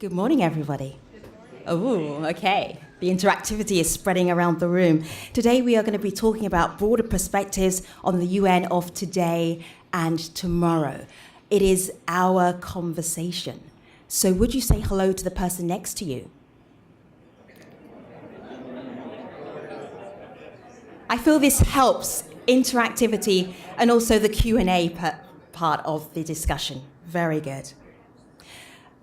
Good morning, everybody. Oh, okay. The interactivity is spreading around the room. Today we are going to be talking about broader perspectives on the UN of today and tomorrow. It is our conversation. So would you say hello to the person next to you? I feel this helps interactivity and also the Q&A part of the discussion. Very good.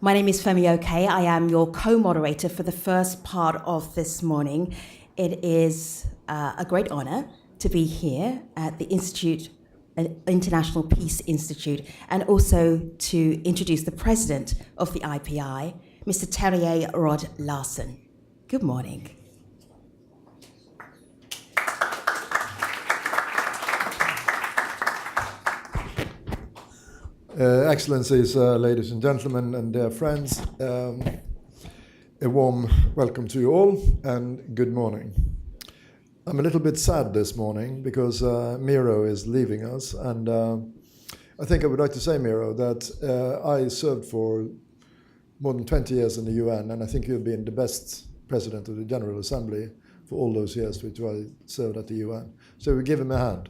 My name is Femi Oke. I am your co-moderator for the first part of this morning. It is a great honor to be here at the International Peace Institute, and also to introduce the president of the IPI, Mr. Terje Rod Larsen. Good morning. Excellencies, ladies and gentlemen, and dear friends, a warm welcome to you all, and good morning. I'm a little bit sad this morning because Miro is leaving us, and I think I would like to say, Miro, that I served for more than 20 years in the UN, and I think you've been the best president of the General Assembly for all those years which I served at the UN. So we give him a hand.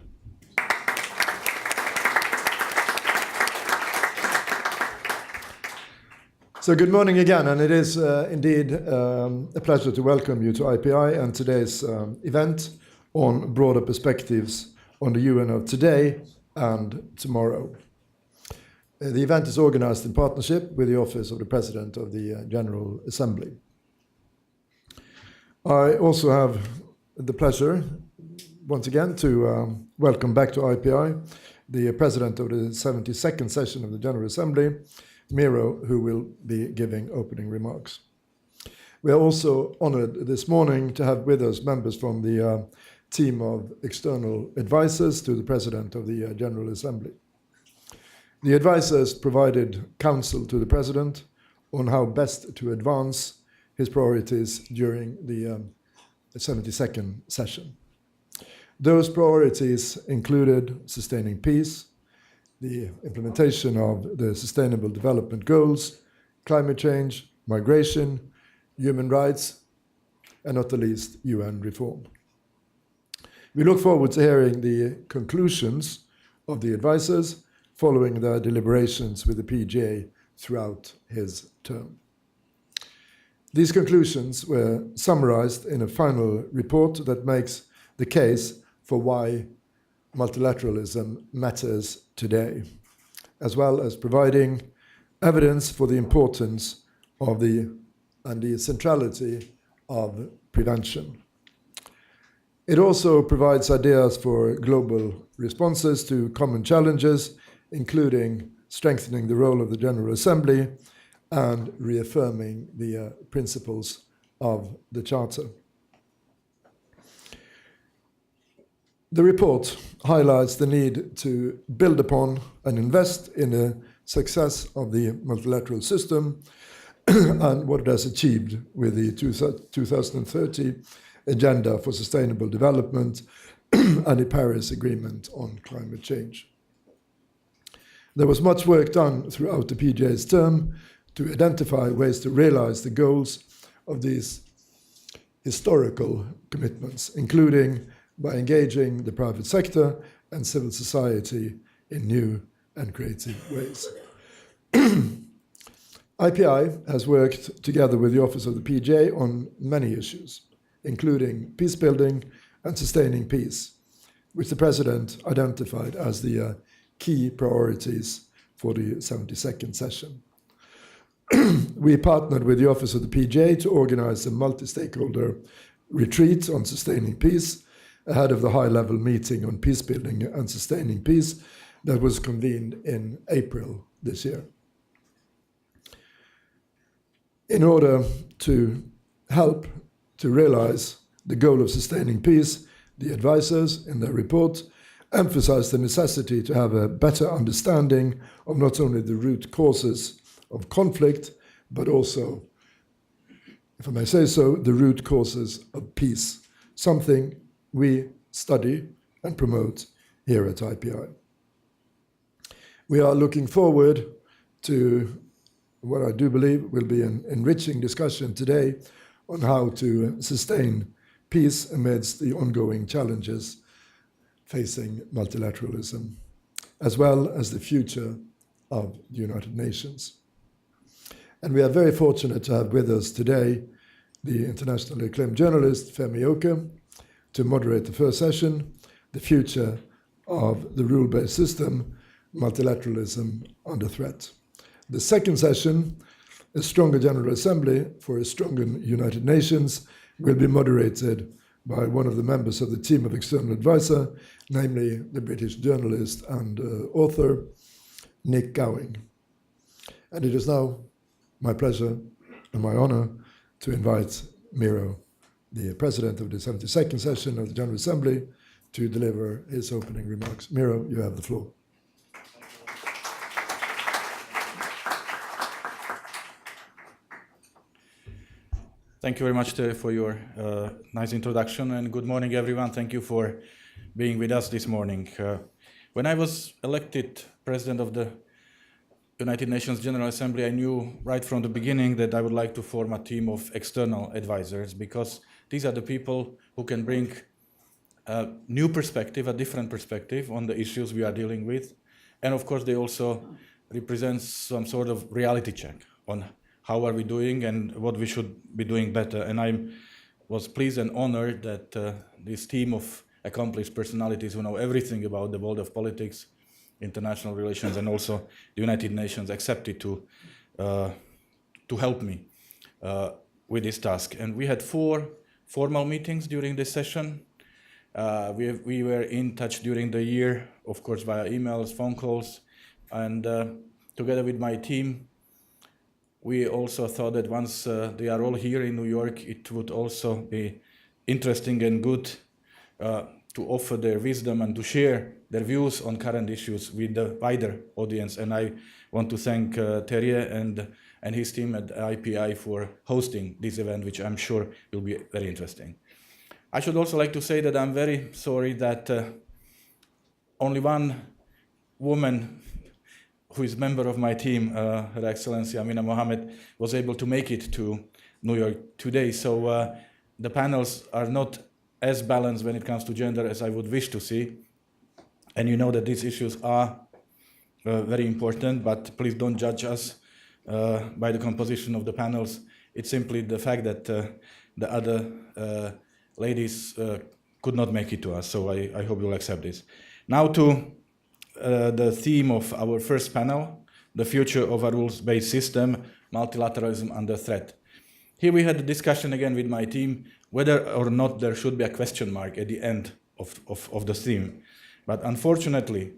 So good morning again, and it is indeed a pleasure to welcome you to IPI and today's event on broader perspectives on the UN of today and tomorrow. The event is organized in partnership with the Office of the President of the General Assembly. I also have the pleasure, once again, to welcome back to IPI the President of the 72nd session of the General Assembly, Miro, who will be giving opening remarks. We are also honored this morning to have with us members from the team of external advisors to the President of the General Assembly. The advisors provided counsel to the President on how best to advance his priorities during the 72nd session. Those priorities included sustaining peace, the implementation of the Sustainable Development Goals, climate change, migration, human rights, and not the least, UN reform. We look forward to hearing the conclusions of the advisors following their deliberations with the PGA throughout his term. These conclusions were summarized in a final report that makes the case for why multilateralism matters today, as well as providing evidence for the importance of and the centrality of prevention. It also provides ideas for global responses to common challenges, including strengthening the role of the General Assembly and reaffirming the principles of the Charter. The report highlights the need to build upon and invest in the success of the multilateral system and what it has achieved with the 2030 Agenda for Sustainable Development and the Paris Agreement on Climate Change. There was much work done throughout the PGA's term to identify ways to realize the goals of these historical commitments, including by engaging the private sector and civil society in new and creative ways. IPI has worked together with the Office of the PGA on many issues, including peace building and sustaining peace, which the President identified as the key priorities for the 72nd session. We partnered with the Office of the PGA to organize a multi-stakeholder retreat on sustaining peace ahead of the high-level meeting on peace building and sustaining peace that was convened in April this year. In order to help to realize the goal of sustaining peace, the advisors, in their report, emphasized the necessity to have a better understanding of not only the root causes of conflict, but also, if I may say so, the root causes of peace, something we study and promote here at IPI. We are looking forward to what I do believe will be an enriching discussion today on how to sustain peace amidst the ongoing challenges facing multilateralism, as well as the future of the United Nations. And we are very fortunate to have with us today the internationally acclaimed journalist Femi Oke to moderate the first session, The Future of the Rule-Based System, Multilateralism Under Threat. The second session, A Stronger General Assembly for a Stronger United Nations, will be moderated by one of the members of the team of external advisor, namely the British journalist and author, Nick Gowing. And it is now my pleasure and my honor to invite Miro, the president of the 72nd session of the General Assembly, to deliver his opening remarks. Miro, you have the floor. Thank you very much for your nice introduction, and good morning, everyone. Thank you for being with us this morning. When I was elected president of the United Nations General Assembly, I knew right from the beginning that I would like to form a team of external advisors, because these are the people who can bring a new perspective, a different perspective on the issues we are dealing with. And of course, they also represent some sort of reality check on how are we doing and what we should be doing better. And I was pleased and honored that this team of accomplished personalities who know everything about the world of politics, international relations, and also the United Nations accepted to help me with this task. And we had 4 formal meetings during this session. We were in touch during the year, of course, via emails, phone calls, and together with my team, we also thought that once they are all here in New York, it would also be interesting and good to offer their wisdom and to share their views on current issues with the wider audience. And I want to thank Terje and his team at IPI for hosting this event, which I'm sure will be very interesting. I should also like to say that I'm very sorry that only one woman who is a member of my team, Her Excellency Amina Mohammed, was able to make it to New York today. So the panels are not as balanced when it comes to gender as I would wish to see. And you know that these issues are very important, but please don't judge us by the composition of the panels. It's simply the fact that the other ladies could not make it to us, so I hope you'll accept this. Now to the theme of our first panel, The Future of a Rules-Based System, Multilateralism Under Threat. Here we had a discussion again with my team whether or not there should be a question mark at the end of the theme. But unfortunately,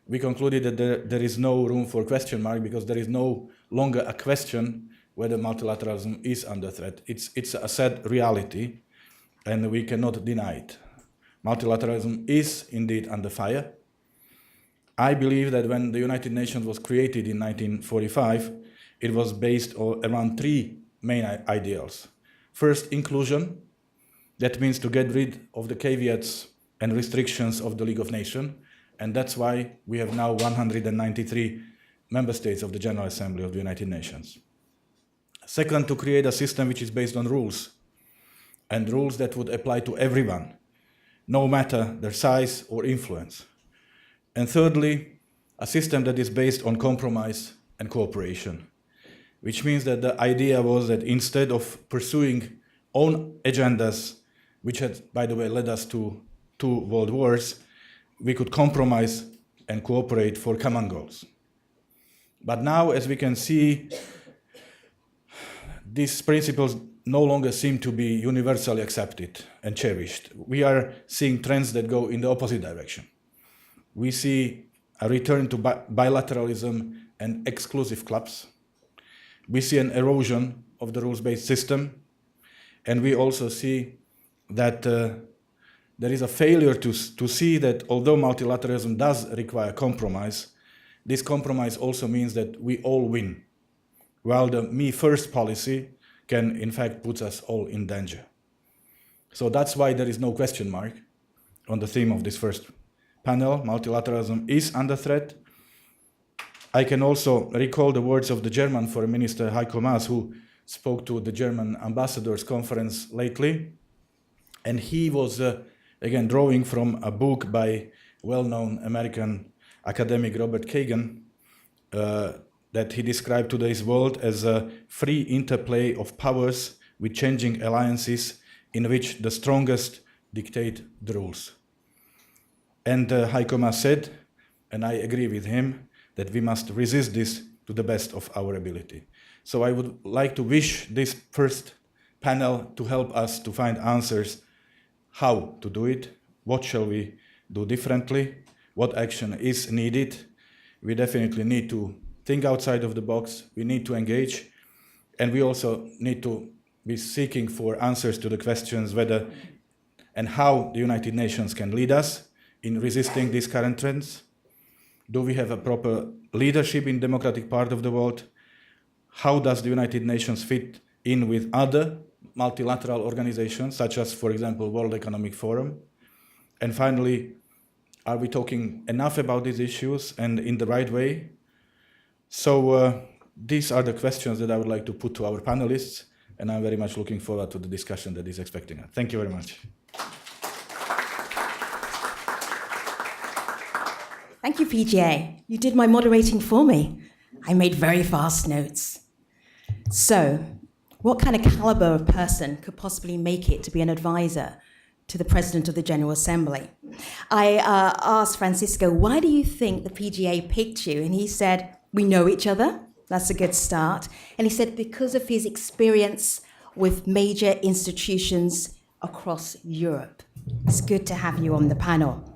we concluded that there is no room for question mark, because there is no longer a question whether multilateralism is under threat. It's a sad reality, and we cannot deny it. Multilateralism is indeed under fire. I believe that when the United Nations was created in 1945, it was based around 3 main ideals. First, inclusion. That means to get rid of the caveats and restrictions of the League of Nations, and that's why we have now 193 member states of the General Assembly of the United Nations. Second, to create a system which is based on rules, and rules that would apply to everyone, no matter their size or influence. And thirdly, a system that is based on compromise and cooperation, which means that the idea was that instead of pursuing own agendas, which had, by the way, led us to 2 world wars, we could compromise and cooperate for common goals. But now, as we can see, these principles no longer seem to be universally accepted and cherished. We are seeing trends that go in the opposite direction. We see a return to bilateralism and exclusive clubs. We see an erosion of the rules-based system. And we also see that there is a failure to see that although multilateralism does require compromise, this compromise also means that we all win, while the me-first policy can, in fact, put us all in danger. So that's why there is no question mark on the theme of this first panel. Multilateralism is under threat. I can also recall the words of the German Foreign Minister Heiko Maas, who spoke to the German ambassadors conference lately. And he was, again, drawing from a book by well-known American academic Robert Kagan, that he described today's world as a free interplay of powers with changing alliances in which the strongest dictate the rules. And Heiko Maas said, and I agree with him, that we must resist this to the best of our ability. So I would like to wish this first panel to help us to find answers how to do it, what shall we do differently, what action is needed. We definitely need to think outside of the box, we need to engage, and we also need to be seeking for answers to the questions whether and how the United Nations can lead us in resisting these current trends. Do we have a proper leadership in democratic part of the world? How does the United Nations fit in with other multilateral organizations, such as, for example, World Economic Forum? And finally, are we talking enough about these issues and in the right way? So these are the questions that I would like to put to our panelists, and I'm very much looking forward to the discussion that is expecting us. Thank you very much. Thank you, PGA. You did my moderating for me. I made very fast notes. So, what kind of caliber of person could possibly make it to be an advisor to the President of the General Assembly? I asked Francisco, why do you think the PGA picked you? And he said, we know each other. That's a good start. And he said, because of his experience with major institutions across Europe. It's good to have you on the panel.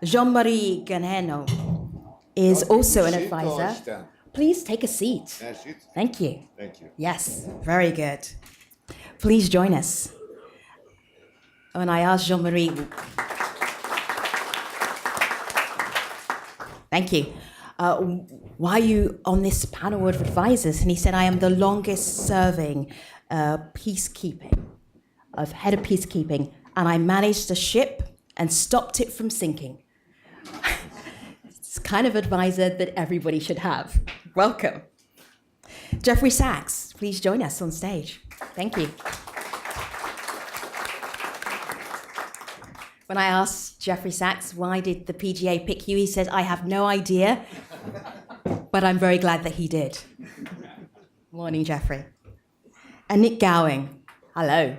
Jean-Marie Ganeno is also an advisor. Please take a seat. Thank you. Thank you. Yes, very good. Please join us. When I asked Jean-Marie, thank you, why are you on this panel of advisors? And he said, I am the longest serving peacekeeping, of head of peacekeeping, and I managed a ship and stopped it from sinking. It's the kind of advisor that everybody should have. Welcome. Jeffrey Sachs, please join us on stage. Thank you. When I asked Jeffrey Sachs, why did the PGA pick you, he said, I have no idea, but I'm very glad that he did. Morning, Jeffrey. And Nick Gowing, hello.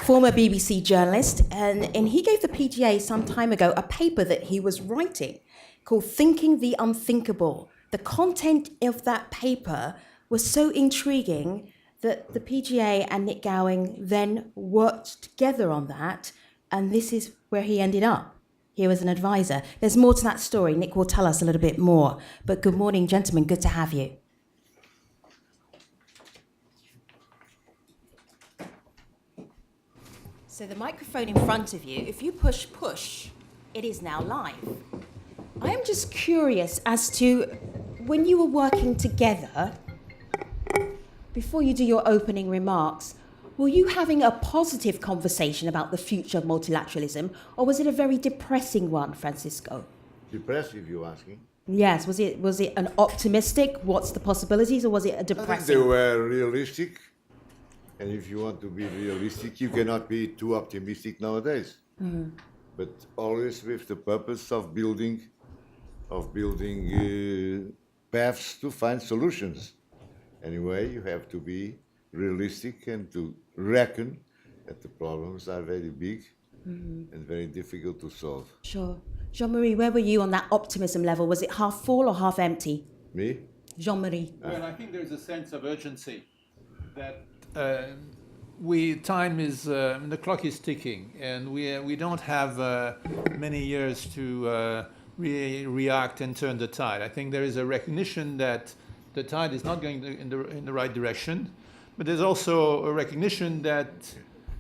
Former BBC journalist, and he gave the PGA some time ago a paper that he was writing called Thinking the Unthinkable. The content of that paper was so intriguing that the PGA and Nick Gowing then worked together on that, and this is where he ended up. He was an advisor. There's more to that story. Nick will tell us a little bit more. But good morning, gentlemen. Good to have you. So the microphone in front of you, if you push, it is now live. I am just curious as to when you were working together, before you do your opening remarks, were you having a positive conversation about the future of multilateralism, or was it a very depressing one, Francisco? Depressive, you asking? Yes, was it an optimistic, what's the possibilities, or was it a I think depressing? they were realistic. And if you want to be realistic, you cannot be too optimistic nowadays. Mm-hmm. But always with the purpose of building paths to find solutions. Anyway, you have to be realistic and to reckon that the problems are very big and very difficult to solve. Sure. Jean-Marie, where were you on that optimism level? Was it half full or half empty? Me? Jean-Marie. Well, I think there's a sense of urgency that the clock is ticking, and we don't have many years to react and turn the tide. I think there is a recognition that the tide is not going in the right direction, but there's also a recognition that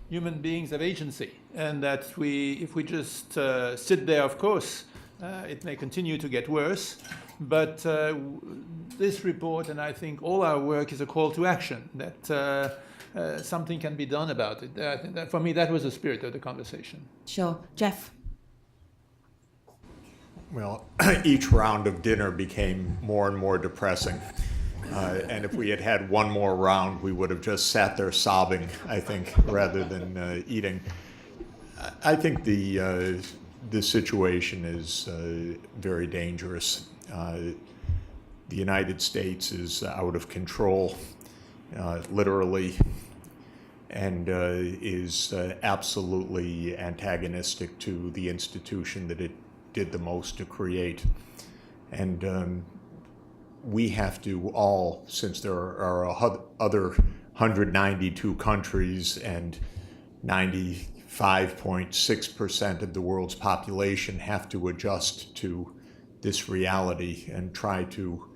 human beings have agency, and that if we just sit there, of course, it may continue to get worse. But this report, and I think all our work, is a call to action, that something can be done about it. I think that, for me, that was the spirit of the conversation. Sure. Jeff? Well, each round of dinner became more and more depressing. And if we had had one more round, we would have just sat there sobbing, I think, rather than eating. I think the situation is very dangerous. The United States is out of control, literally, and is absolutely antagonistic to the institution that it did the most to create. And we have to all, since there are other 192 countries and 95.6% of the world's population, have to adjust to this reality and try to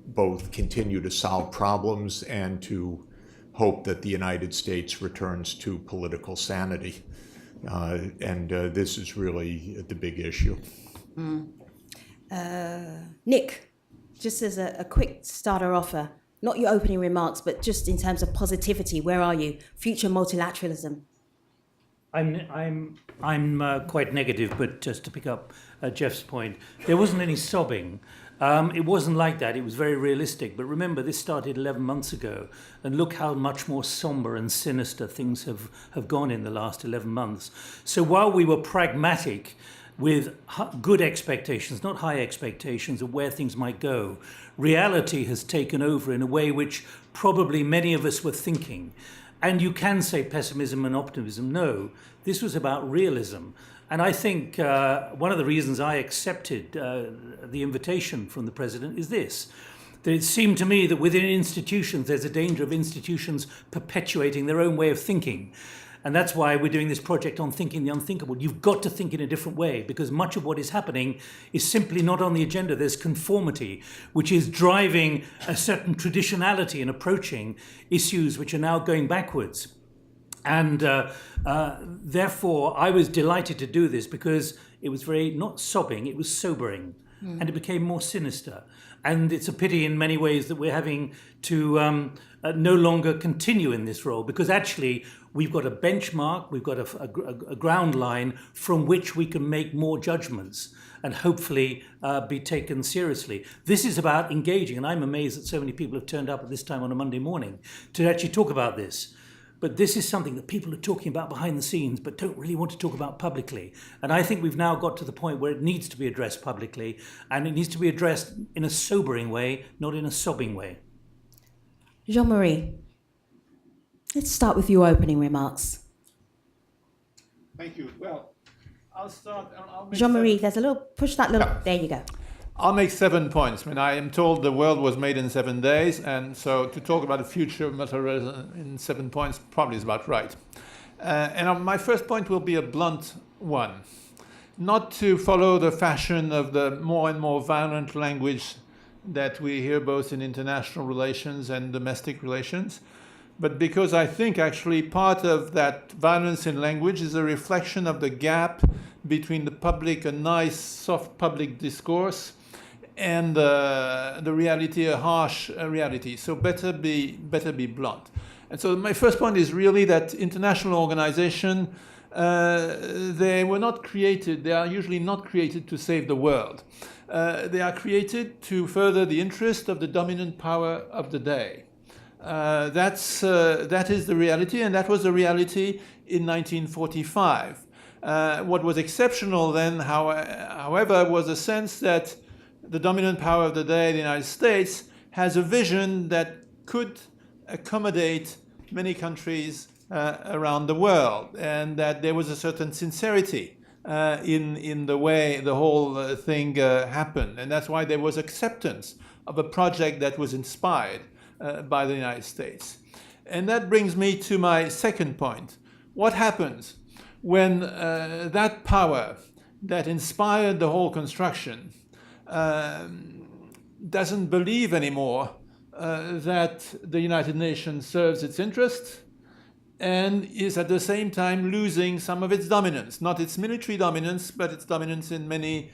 both continue to solve problems and to hope that the United States returns to political sanity. This is really the big issue. Nick, just as a quick starter offer, not your opening remarks, but just in terms of positivity, where are you? Future multilateralism. I'm quite negative, but just to pick up Jeff's point, there wasn't any sobbing. It wasn't like that. It was very realistic. But remember, this started 11 months ago, and look how much more somber and sinister things have gone in the last 11 months. So while we were pragmatic with good expectations, not high expectations of where things might go, reality has taken over in a way which probably many of us were thinking. And you can say pessimism and optimism. No, this was about realism. And I think one of the reasons I accepted the invitation from the president is this, that it seemed to me that within institutions, there's a danger of institutions perpetuating their own way of thinking. And that's why we're doing this project on thinking the unthinkable. You've got to think in a different way, because much of what is happening is simply not on the agenda. There's conformity, which is driving a certain traditionality in approaching issues which are now going backwards. And therefore, I was delighted to do this because it was very, not sobbing, it was sobering. And it became more sinister. And it's a pity in many ways that we're having to no longer continue in this role, because actually we've got a benchmark, we've got a ground line from which we can make more judgments and hopefully be taken seriously. This is about engaging, and I'm amazed that so many people have turned up at this time on a Monday morning to actually talk about this. But this is something that people are talking about behind the scenes but don't really want to talk about publicly. And I think we've now got to the point where it needs to be addressed publicly, and it needs to be addressed in a sobering way, not in a sobbing way. Jean-Marie, let's start with your opening remarks. Thank you. Well, I'll start. Jean-Marie, there's a little, push that little, there you go. I'll make 7 points. I mean, I am told the world was made in 7 days, and so to talk about the future of multilateralism in 7 points probably is about right. My first point will be a blunt one. Not to follow the fashion of the more and more violent language that we hear both in international relations and domestic relations, but because I think actually part of that violence in language is a reflection of the gap between the public, a nice, soft public discourse, and the reality, a harsh reality. So better be blunt. And so my first point is really that international organizations, they were not created, they are usually not created to save the world. They are created to further the interest of the dominant power of the day. That is the reality, and that was the reality in 1945. What was exceptional then, however, was a sense that the dominant power of the day, the United States, has a vision that could accommodate many countries around the world, and that there was a certain sincerity in the way the whole thing happened. And that's why there was acceptance of a project that was inspired by the United States. And that brings me to my second point. What happens when that power that inspired the whole construction doesn't believe anymore that the United Nations serves its interests and is at the same time losing some of its dominance, not its military dominance, but its dominance in many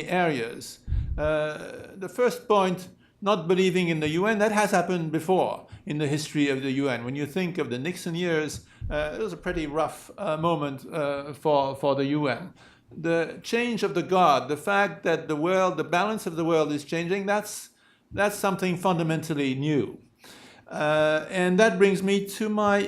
areas. The first point, not believing in the UN, that has happened before in the history of the UN. When you think of the Nixon years, it was a pretty rough moment for the UN. the change of the guard, the fact that the world, the balance of the world is changing, that's something fundamentally new. And that brings me to my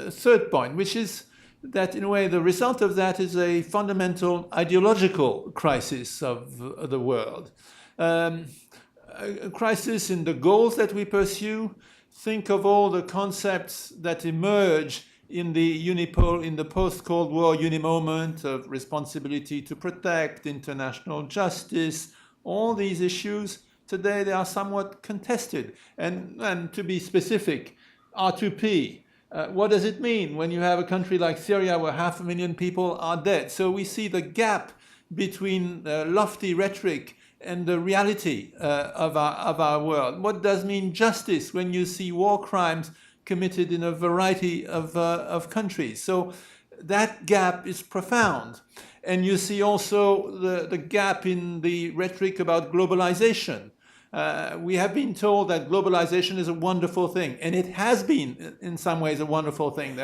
third point, which is that in a way the result of that is a fundamental ideological crisis of the world. A crisis in the goals that we pursue. Think of all the concepts that emerge in the post-Cold War unimoment of responsibility to protect, international justice, all these issues. Today they are somewhat contested. And to be specific, R2P, what does it mean when you have a country like Syria where 500,000 people are dead? So we see the gap between lofty rhetoric and the reality of our world. What does mean justice when you see war crimes committed in a variety of countries? So that gap is profound. And you see also the gap in the rhetoric about globalization. We have been told that globalization is a wonderful thing, and it has been in some ways a wonderful thing.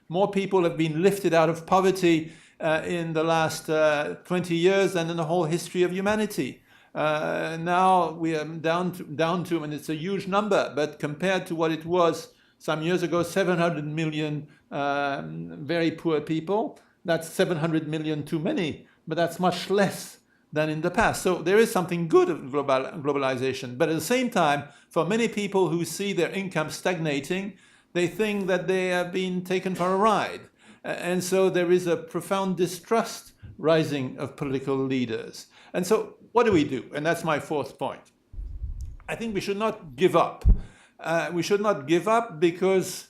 More people have been lifted out of poverty in the last 20 years than in the whole history of humanity. Now we are down to, and it's a huge number, but compared to what it was some years ago, 700 million very poor people, that's 700 million too many, but that's much less than in the past. So there is something good of globalization. But at the same time, for many people who see their income stagnating, they think that they have been taken for a ride. And so there is a profound distrust rising of political leaders. And so what do we do? And that's my fourth point. I think we should not give up. We should not give up because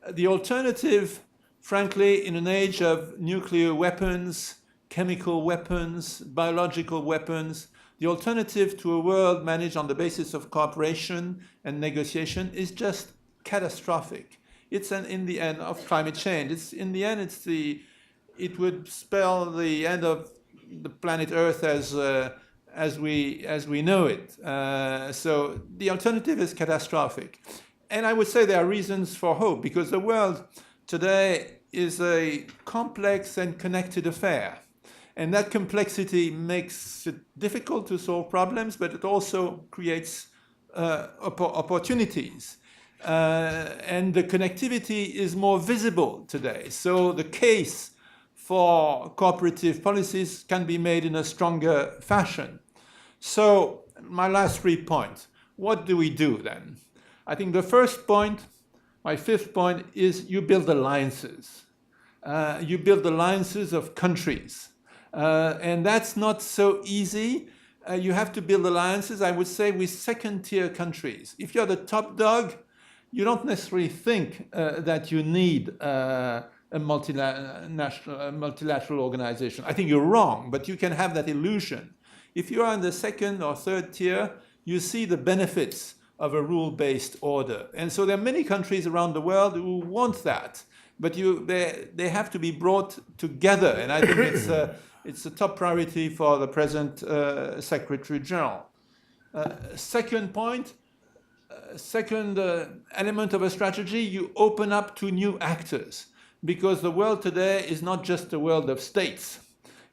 the alternative, frankly, in an age of nuclear weapons, chemical weapons, biological weapons, the alternative to a world managed on the basis of cooperation and negotiation is just catastrophic. It's in the end of climate change. It would spell the end of the planet Earth as we know it. So the alternative is catastrophic. And I would say there are reasons for hope, because the world today is a complex and connected affair. And that complexity makes it difficult to solve problems, but it also creates opportunities. And the connectivity is more visible today. So the case for cooperative policies can be made in a stronger fashion. So my last 3 points. What do we do then? I think the first point, my fifth point, is you build alliances. You build alliances of countries. And that's not so easy. You have to build alliances, I would say, with second-tier countries. If you're the top dog, you don't necessarily think that you need a multilateral organization. I think you're wrong, but you can have that illusion. If you are in the second or third tier, you see the benefits of a rule-based order. And so there are many countries around the world who want that, but they have to be brought together. And I think it's a top priority for the present Secretary General. Second point, second element of a strategy, you open up to new actors, because the world today is not just a world of states.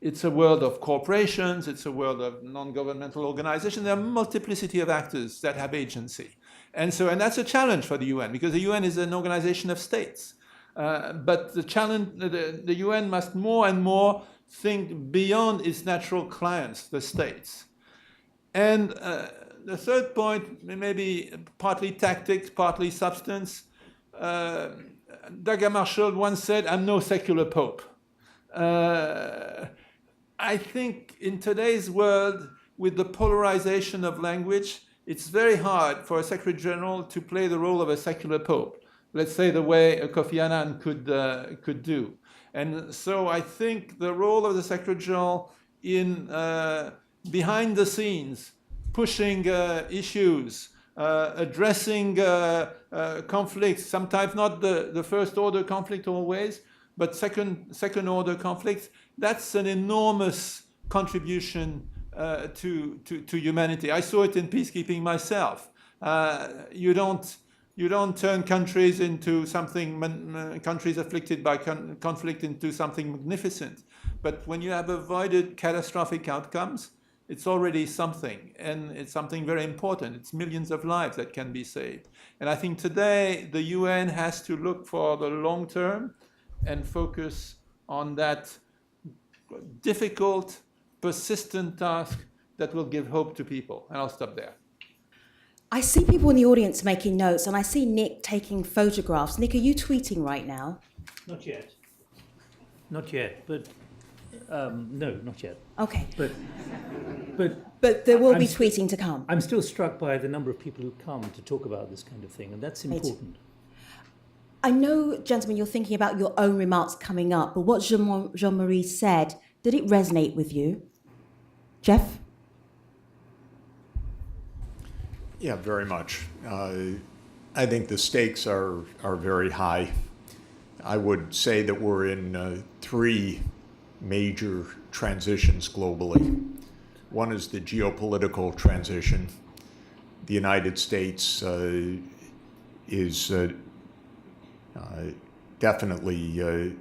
It's a world of corporations, it's a world of non-governmental organizations. There are a multiplicity of actors that have agency. And that's a challenge for the UN, because the UN is an organization of states. But the UN must more and more think beyond its natural clients, the states. And the third point, maybe partly tactics, partly substance. Doug Marshall once said, "I'm no secular pope." I think in today's world, with the polarization of language, it's very hard for a Secretary General to play the role of a secular pope. Let's say the way Kofi Annan could do. And so I think the role of the Secretary General in behind the scenes, pushing issues, addressing conflicts, sometimes not the first order conflict always, but second order conflicts, that's an enormous contribution to humanity. I saw it in peacekeeping myself. You don't turn countries into something, countries afflicted by conflict into something magnificent. But when you have avoided catastrophic outcomes, it's already something, and it's something very important. It's millions of lives that can be saved. And I think today the UN has to look for the long term and focus on that difficult, persistent task that will give hope to people. And I'll stop there. I see people in the audience making notes, and I see Nick taking photographs. Nick, are you tweeting right now? Not yet. Not yet, but no, not yet. Okay. But there will I'm be still- tweeting to come. I'm still struck by the number of people who come to talk about this kind of thing, and that's important. I know, gentlemen, you're thinking about your own remarks coming up, but what Jean-Marie said, did it resonate with you? Jeff? Yeah, very much. I think the stakes are very high. I would say that we're in three major transitions globally. One is the geopolitical transition. The United States is definitely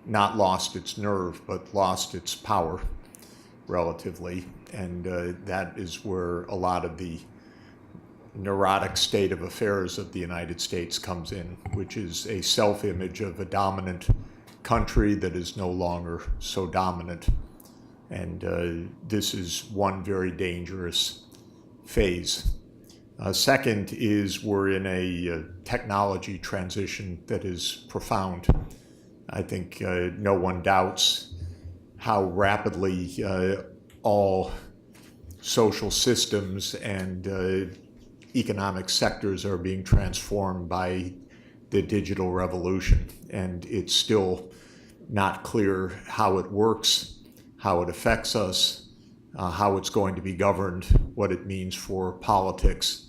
not lost its nerve, but lost its power relatively. And that is where a lot of the neurotic state of affairs of the United States comes in, which is a self-image of a dominant country that is no longer so dominant. And this is one very dangerous phase. Second is we're in a technology transition that is profound. I think no one doubts how rapidly all social systems and economic sectors are being transformed by the digital revolution. And it's still not clear how it works, how it affects us, how it's going to be governed, what it means for politics,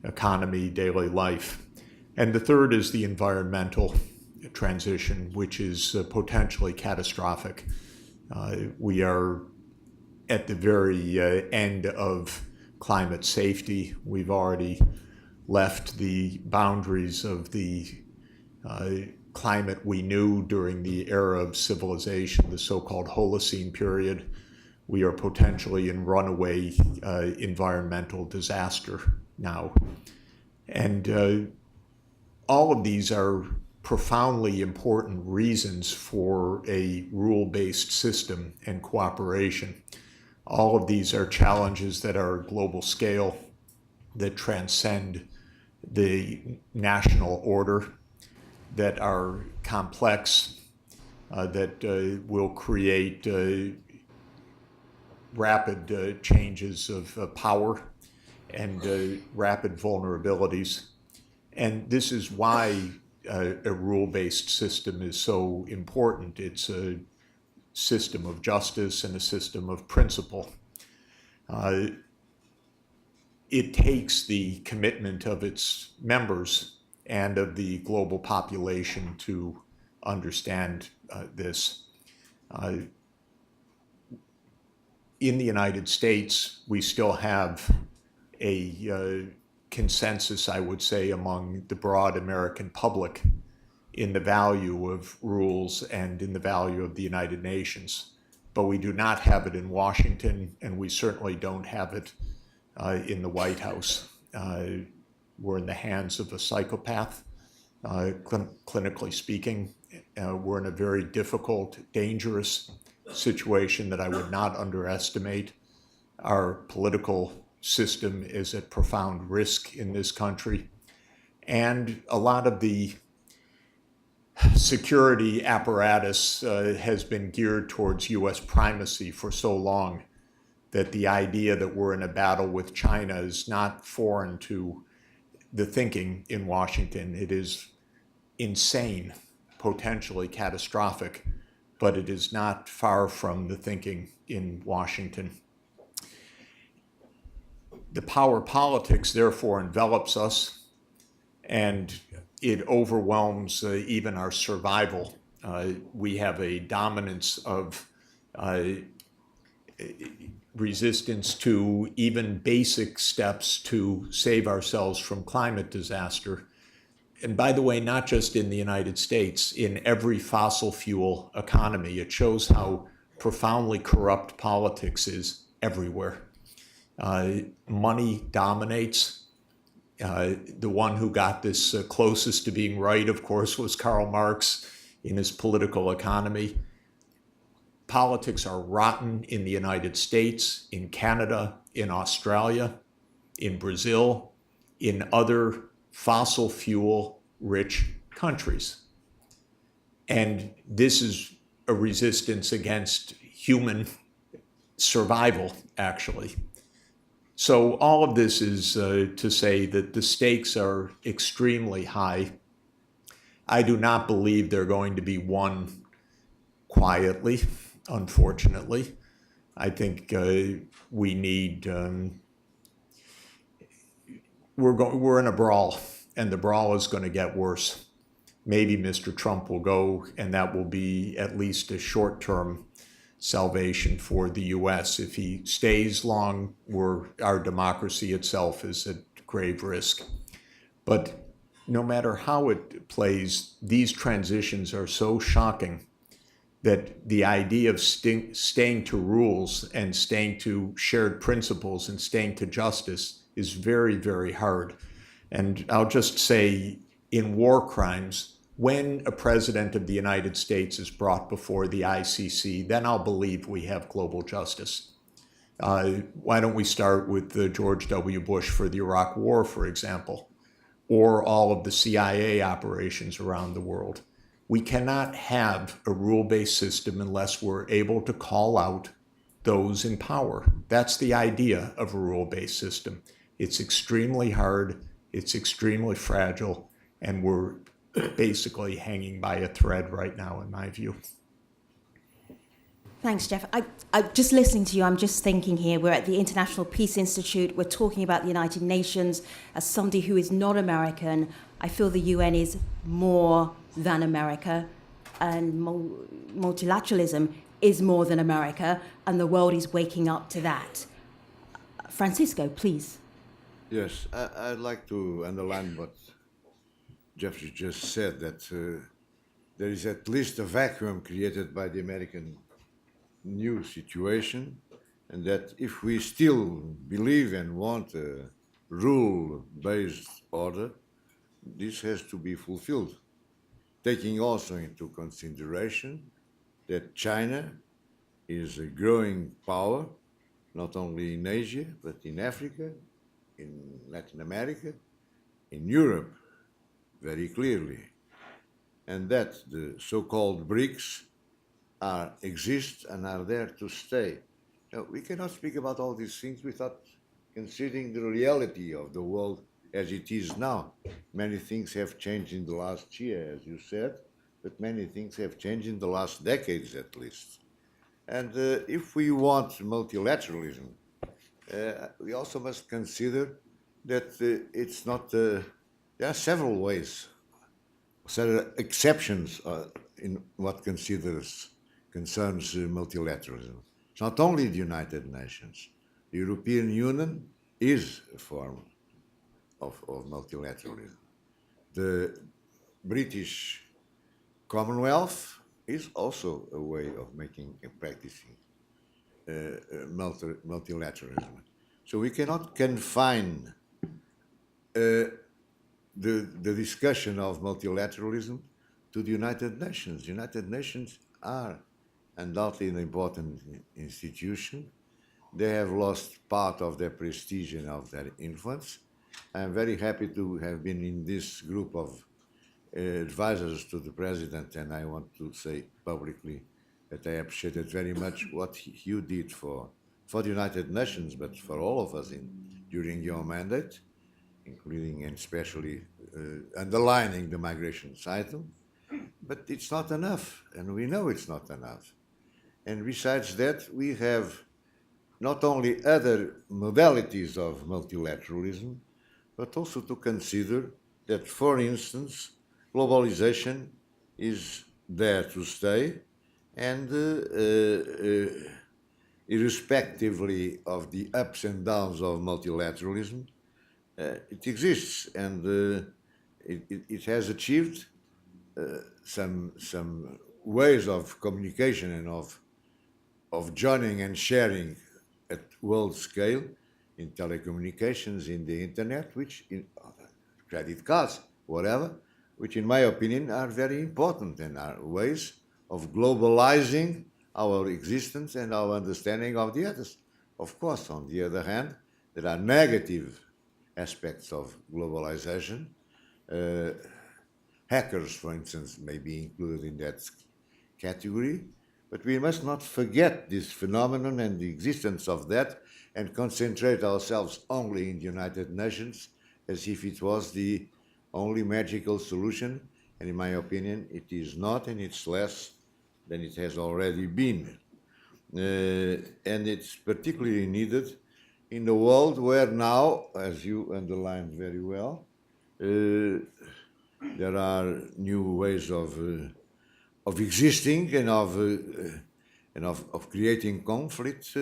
economy, daily life. And the third is the environmental transition, which is potentially catastrophic. We are at the very end of climate safety. We've already left the boundaries of the climate we knew during the era of civilization, the so-called Holocene period. We are potentially in runaway environmental disaster now. And all of these are profoundly important reasons for a rule-based system and cooperation. All of these are challenges that are global scale, that transcend the national order, that are complex, that will create rapid changes of power and rapid vulnerabilities. And this is why a rule-based system is so important. It's a system of justice and a system of principle. It takes the commitment of its members and of the global population to understand this. In the United States, we still have a consensus, I would say, among the broad American public in the value of rules and in the value of the United Nations. But we do not have it in Washington, and we certainly don't have it in the White House. We're in the hands of a psychopath, clinically speaking. We're in a very difficult, dangerous situation that I would not underestimate. Our political system is at profound risk in this country. And a lot of the security apparatus has been geared towards US primacy for so long that the idea that we're in a battle with China is not foreign to the thinking in Washington. It is insane, potentially catastrophic, but it is not far from the thinking in Washington. The power politics, therefore, envelops us, and it overwhelms even our survival. We have a dominance of resistance to even basic steps to save ourselves from climate disaster and by the way, not just in the United States, in every fossil fuel economy. It shows how profoundly corrupt politics is everywhere. Money dominates. The one who got this closest to being right, of course, was Karl Marx in his Political Economy. Politics are rotten in the United States, in Canada, in Australia, in Brazil, in other fossil fuel rich countries. And this is a resistance against human survival, actually. So all of this is to say that the stakes are extremely high. I do not believe they're going to be won quietly, unfortunately. I think we need, we're in a brawl, and the brawl is going to get worse. Maybe Mr. Trump will go, and that will be at least a short-term salvation for the U.S. If he stays long, our democracy itself is at grave risk. But no matter how it plays, these transitions are so shocking that the idea of staying to rules and staying to shared principles and staying to justice is very, very hard. And I'll just say, in war crimes, when a president of the United States is brought before the ICC, then I'll believe we have global justice. Why don't we start with George W. Bush for the Iraq War, for example, or all of the CIA operations around the world? We cannot have a rule-based system unless we're able to call out those in power. That's the idea of a rule-based system. It's extremely hard, it's extremely fragile, and we're basically hanging by a thread right now, in my view. Thanks, Jeff. I just listening to you, I'm just thinking here, we're at the International Peace Institute, we're talking about the United Nations. As somebody who is not American, I feel the UN is more than America, and multilateralism is more than America, and the world is waking up to that. Francisco, please. Yes, I'd like to underline what Jeffrey just said, that there is at least a vacuum created by the American new situation, and that if we still believe and want a rule-based order, this has to be fulfilled, taking also into consideration that China is a growing power, not only in Asia, but in Africa, in Latin America, in Europe, very clearly, and that the so-called BRICS exist and are there to stay. Now, we cannot speak about all these things without considering the reality of the world as it is now. Many things have changed in the last year, as you said, but many things have changed in the last decades at least. And if we want multilateralism, we also must consider that it's not, there are several ways, several exceptions in what concerns multilateralism. It's not only the United Nations. The European Union is a form of multilateralism. The British Commonwealth is also a way of making and practicing multilateralism. So we cannot confine the discussion of multilateralism to the United Nations. The United Nations are undoubtedly an important institution. They have lost part of their prestige and of their influence. I'm very happy to have been in this group of advisors to the President, and I want to say publicly that I appreciated very much what you did for the United Nations, but for all of us during your mandate, including and especially underlining the migration cycle. But it's not enough, and we know it's not enough. And besides that, we have not only other modalities of multilateralism, but also to consider that, for instance, globalization is there to stay, and irrespectively of the ups and downs of multilateralism, it exists, and it has achieved some ways of communication and of joining and sharing at world scale in telecommunications, in the internet, which in credit cards, whatever, which in my opinion are very important and are ways of globalizing our existence and our understanding of the others. Of course, on the other hand, there are negative aspects of globalization. Hackers, for instance, may be included in that category, but we must not forget this phenomenon and the existence of that and concentrate ourselves only in the United Nations as if it was the only magical solution. And in my opinion, it is not, and it's less than it has already been. And it's particularly needed in a world where now, as you underlined very well, there are new ways of existing and of creating conflict.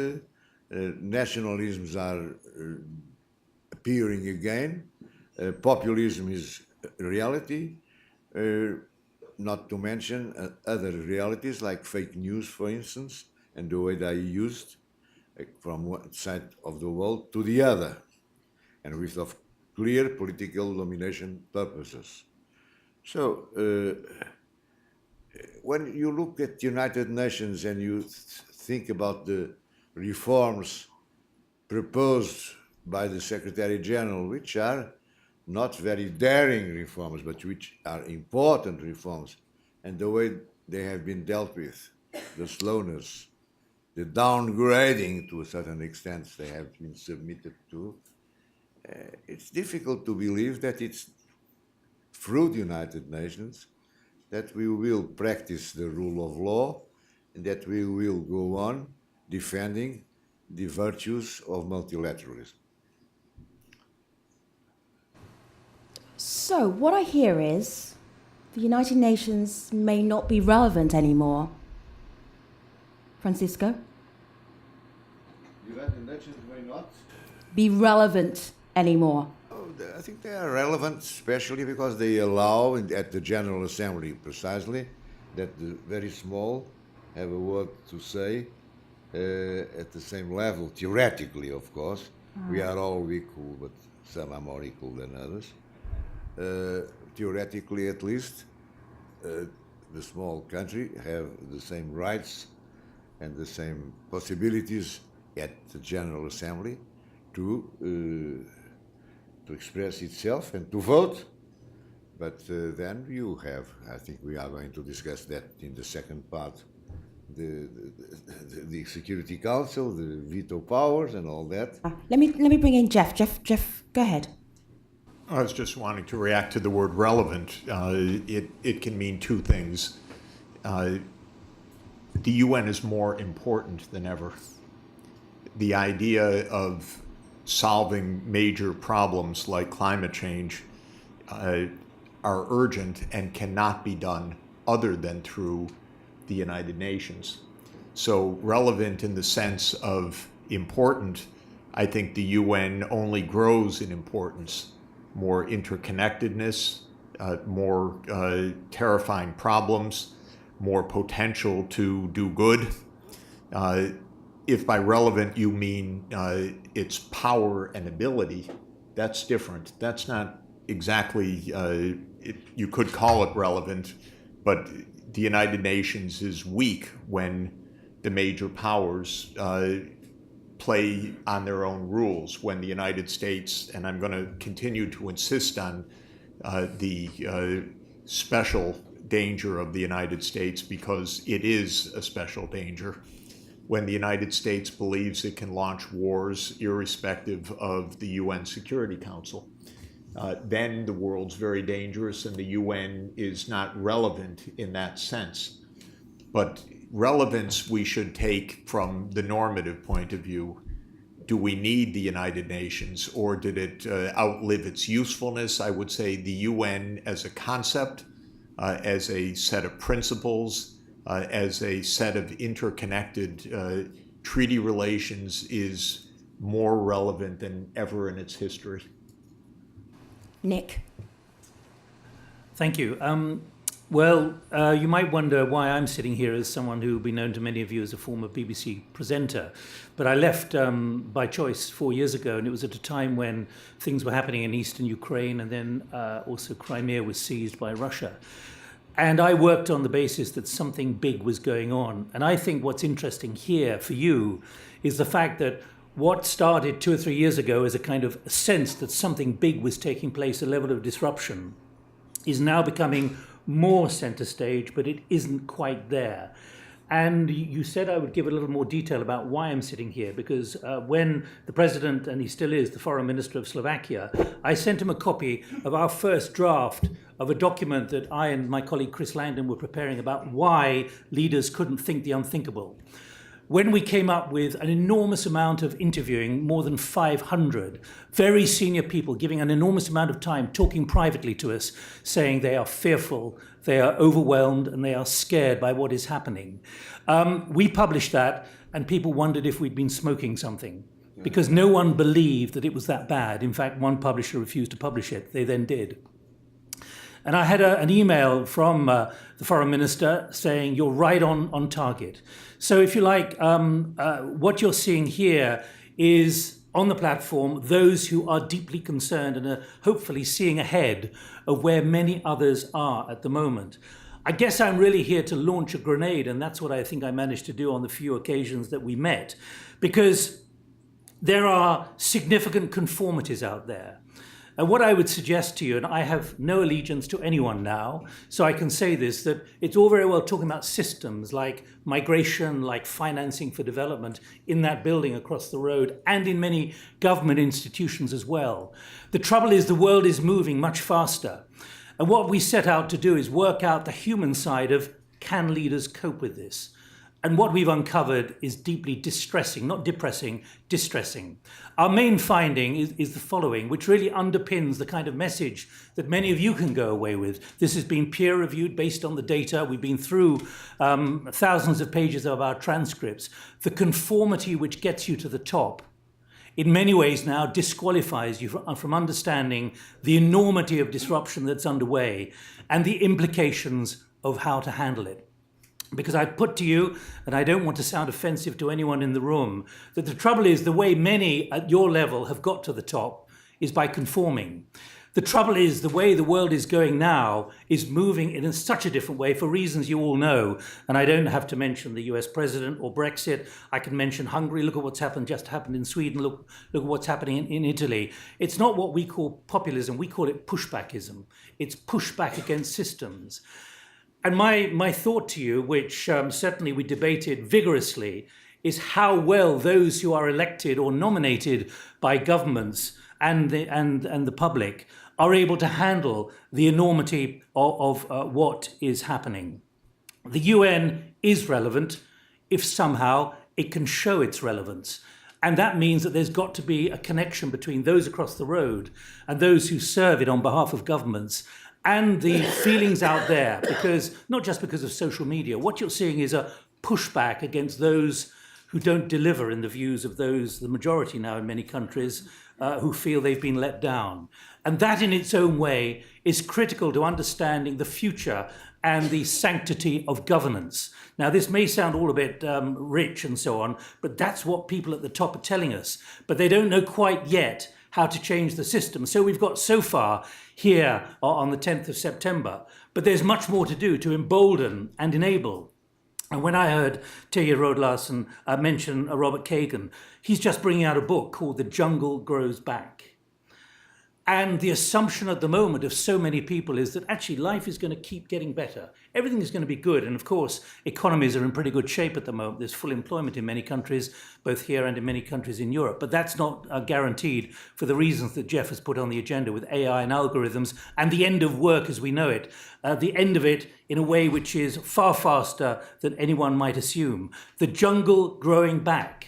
Nationalisms are appearing again. Populism is a reality. Not to mention other realities like fake news, for instance, and the way they are used from one side of the world to the other, and with of clear political domination purposes. So, when you look at the United Nations and you think about the reforms proposed by the Secretary General, which are not very daring reforms, but which are important reforms, and the way they have been dealt with, the slowness, the downgrading to a certain extent they have been submitted to, it's difficult to believe that it's through the United Nations that we will practice the rule of law and that we will go on defending the virtues of multilateralism. So, what I hear is the United Nations may not be relevant anymore. Francisco? The United Nations may not be relevant anymore. I think they are relevant, especially because they allow, at the General Assembly precisely, that the very small have a word to say at the same level, theoretically, of course. We are all equal, but some are more equal than others. Theoretically, at least, the small country have the same rights and the same possibilities at the General Assembly to express itself and to vote. But then you have, I think we are going to discuss that in the second part, the Security Council, the veto powers and all that. Let me bring in Jeff. Jeff, go ahead. I was just wanting to react to the word relevant. It can mean two things. The UN is more important than ever. The idea of solving major problems like climate change are urgent and cannot be done other than through the United Nations. So relevant in the sense of important, I think the UN only grows in importance. More interconnectedness, more terrifying problems, more potential to do good. If by relevant you mean its power and ability, that's different. That's not exactly, you could call it relevant, but the United Nations is weak when the major powers play on their own rules, when the United States, and I'm going to continue to insist on the special danger of the United States because it is a special danger. When the United States believes it can launch wars irrespective of the UN Security Council, then the world's very dangerous and the UN is not relevant in that sense. But relevance we should take from the normative point of view. Do we need the United Nations or did it outlive its usefulness? I would say the UN as a concept, as a set of principles, as a set of interconnected treaty relations is more relevant than ever in its history. Nick. Thank you. You might wonder why I'm sitting here as someone who will be known to many of you as a former BBC presenter. But I left by choice 4 years ago, and it was at a time when things were happening in eastern Ukraine, and then also Crimea was seized by Russia. And I worked on the basis that something big was going on. And I think what's interesting here for you is the fact that what started 2 or 3 years ago as a kind of sense that something big was taking place, a level of disruption, is now becoming more center stage, but it isn't quite there. And you said I would give a little more detail about why I'm sitting here, because when the president, and he still is, the foreign minister of Slovakia, I sent him a copy of our first draft of a document that I and my colleague Chris Langdon were preparing about why leaders couldn't think the unthinkable. When we came up with an enormous amount of interviewing, more than 500 very senior people giving an enormous amount of time, talking privately to us, saying they are fearful, they are overwhelmed, and they are scared by what is happening. We published that, and people wondered if we'd been smoking something, because no one believed that it was that bad. In fact, one publisher refused to publish it. They then did. And I had an email from the foreign minister saying, you're right on target. So if you like, what you're seeing here is on the platform, those who are deeply concerned and are hopefully seeing ahead of where many others are at the moment. I guess I'm really here to launch a grenade, and that's what I think I managed to do on the few occasions that we met, because there are significant conformities out there. And what I would suggest to you, and I have no allegiance to anyone now, so I can say this, that it's all very well talking about systems like migration, like financing for development in that building across the road, and in many government institutions as well. The trouble is the world is moving much faster. And what we set out to do is work out the human side of, can leaders cope with this? And what we've uncovered is deeply distressing, not depressing, distressing. Our main finding is the following, which really underpins the kind of message that many of you can go away with. This has been peer reviewed based on the data. We've been through thousands of pages of our transcripts. The conformity which gets you to the top, in many ways now disqualifies you from understanding the enormity of disruption that's underway and the implications of how to handle it. Because I put to you, and I don't want to sound offensive to anyone in the room, that the trouble is the way many at your level have got to the top is by conforming. The trouble is the way the world is going now is moving in such a different way for reasons you all know. And I don't have to mention the US president or Brexit. I can mention Hungary. Look at what's just happened in Sweden. Look at what's happening in Italy. It's not what we call populism. We call it pushbackism. It's pushback against systems. And my thought to you, which certainly we debated vigorously, is how well those who are elected or nominated by governments and the public are able to handle the enormity of what is happening. The UN is relevant if somehow it can show its relevance. And that means that there's got to be a connection between those across the road and those who serve it on behalf of governments and the feelings out there, because not just because of social media, what you're seeing is a pushback against those who don't deliver in the views of those, the majority now in many countries, who feel they've been let down. And that in its own way is critical to understanding the future and the sanctity of governance. Now, this may sound all a bit rich and so on, but that's what people at the top are telling us. But they don't know quite yet how to change the system. So we've got so far here on the 10th of September, but there's much more to do to embolden and enable. And when I heard Terje Rood-Larsen mention Robert Kagan, he's just bringing out a book called The Jungle Grows Back. And the assumption at the moment of so many people is that actually life is going to keep getting better. Everything is going to be good. And of course, economies are in pretty good shape at the moment. There's full employment in many countries, both here and in many countries in Europe. But that's not guaranteed for the reasons that Jeff has put on the agenda with AI and algorithms and the end of work as we know it. The end of it in a way which is far faster than anyone might assume. The jungle growing back.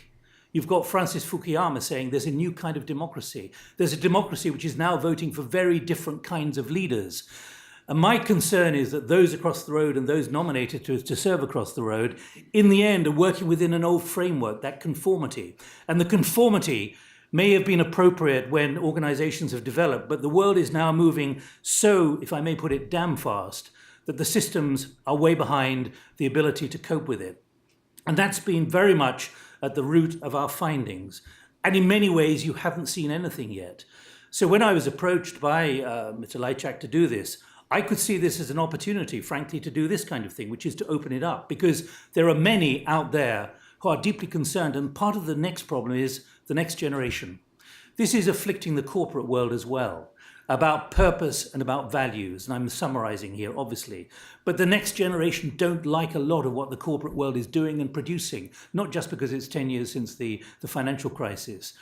You've got Francis Fukuyama saying there's a new kind of democracy. There's a democracy which is now voting for very different kinds of leaders. And my concern is that those across the road and those nominated to serve across the road, in the end, are working within an old framework, that conformity. And the conformity may have been appropriate when organizations have developed, but the world is now moving so, if I may put it, damn fast, that the systems are way behind the ability to cope with it. And that's been very much at the root of our findings. And in many ways, you haven't seen anything yet. So when I was approached by Mr. Lajčák to do this, I could see this as an opportunity, frankly, to do this kind of thing, which is to open it up, because there are many out there who are deeply concerned. And part of the next problem is the next generation. This is afflicting the corporate world as well, about purpose and about values. And I'm summarizing here, obviously. But the next generation don't like a lot of what the corporate world is doing and producing, not just because it's 10 years since the financial crisis.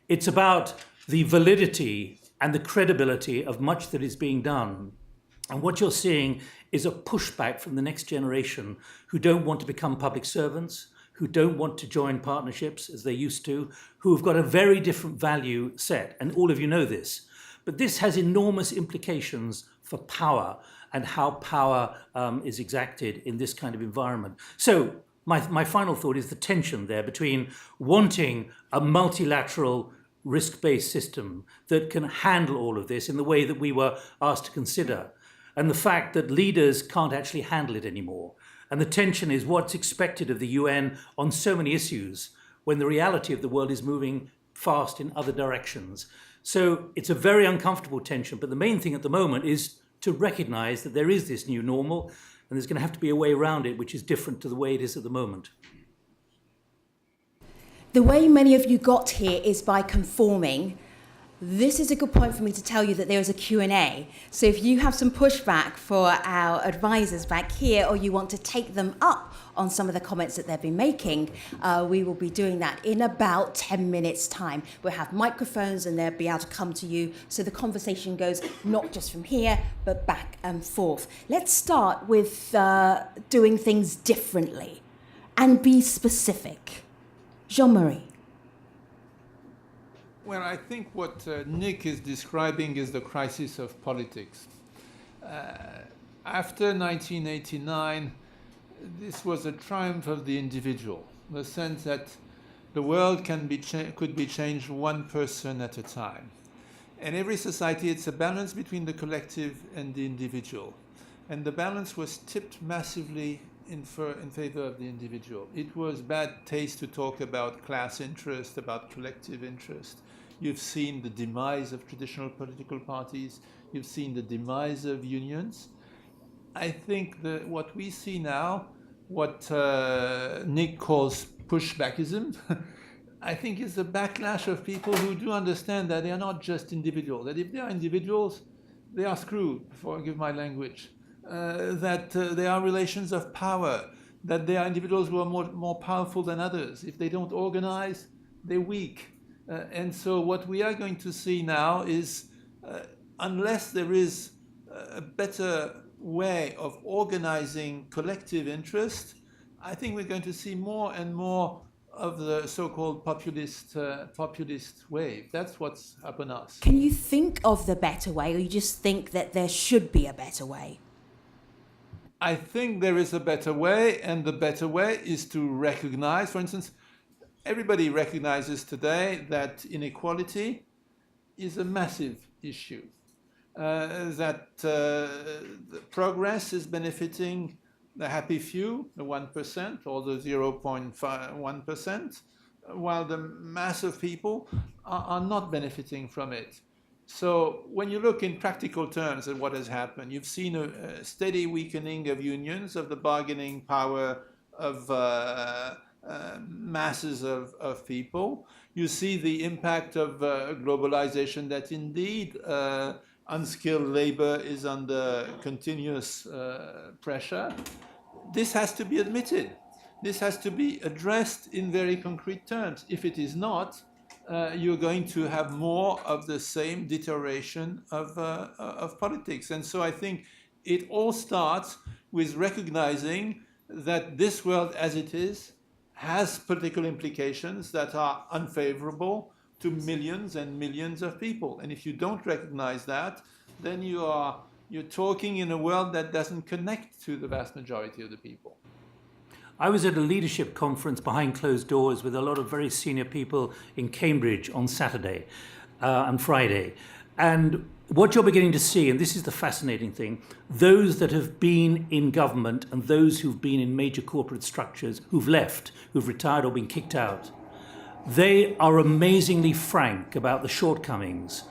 It's about the validity and the credibility of much that is being done. And what you're seeing is a pushback from the next generation who don't want to become public servants, who don't want to join partnerships as they used to, who have got a very different value set. And all of you know this. But this has enormous implications for power and how power is exacted in this kind of environment. So my final thought is the tension there between wanting a multilateral risk-based system that can handle all of this in the way that we were asked to consider, and the fact that leaders can't actually handle it anymore. And the tension is what's expected of the UN on so many issues when the reality of the world is moving fast in other directions. So it's a very uncomfortable tension, but the main thing at the moment is to recognize that there is this new normal, and there's going to have to be a way around it which is different to the way it is at the moment. The way many of you got here is by conforming. This is a good point for me to tell you that there is a Q&A. So if you have some pushback for our advisors back here, or you want to take them up on some of the comments that they've been making, we will be doing that in about 10 minutes' time. We'll have microphones and they'll be able to come to you, so the conversation goes not just from here, but back and forth. Let's start with doing things differently and be specific. Jean-Marie. Well, I think what Nick is describing is the crisis of politics. After 1989, this was a triumph of the individual, in the sense that the world could be changed one person at a time. And every society, it's a balance between the collective and the individual. And the balance was tipped massively in favor of the individual. It was bad taste to talk about class interest, about collective interest. You've seen the demise of traditional political parties. You've seen the demise of unions. I think that what we see now, what Nick calls pushbackism, I think is the backlash of people who do understand that they are not just individuals, that if they are individuals, they are screwed, forgive my language, that they are relations of power, that they are individuals who are more powerful than others. If they don't organize, they're weak. And so what we are going to see now is, unless there is a better way of organizing collective interest, I think we're going to see more and more of the so-called populist wave. That's what's upon us. Can you think of the better way, or you just think that there should be a better way? I think there is a better way, and the better way is to recognize, for instance, everybody recognizes today that inequality is a massive issue, that the progress is benefiting the happy few, the 1% or the 0.1%, while the mass of people are not benefiting from it. So when you look in practical terms at what has happened, you've seen a steady weakening of unions, of the bargaining power of masses of people. You see the impact of globalization, that indeed unskilled labor is under continuous pressure. This has to be admitted. This has to be addressed in very concrete terms. If it is not, you're going to have more of the same deterioration of politics. And so I think it all starts with recognizing that this world as it is has political implications that are unfavorable to millions and millions of people. And if you don't recognize that, then you're talking in a world that doesn't connect to the vast majority of the people. I was at a leadership conference behind closed doors with a lot of very senior people in Cambridge on Saturday and Friday. And what you're beginning to see, and this is the fascinating thing, those that have been in government and those who've been in major corporate structures, who've left, who've retired or been kicked out, they are amazingly frank about the shortcomings.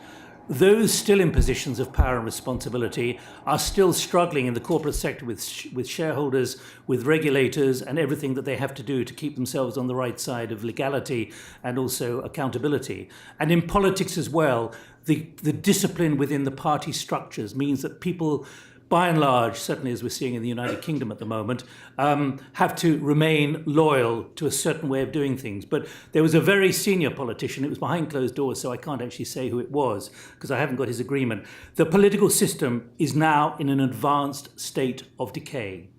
Those still in positions of power and responsibility are still struggling in the corporate sector with shareholders, with regulators, and everything that they have to do to keep themselves on the right side of legality and also accountability. And in politics as well, the discipline within the party structures means that people, by and large, certainly as we're seeing in the United Kingdom at the moment, have to remain loyal to a certain way of doing things. But there was a very senior politician, it was behind closed doors, so I can't actually say who it was, because I haven't got his agreement. The political system is now in an advanced state of decay.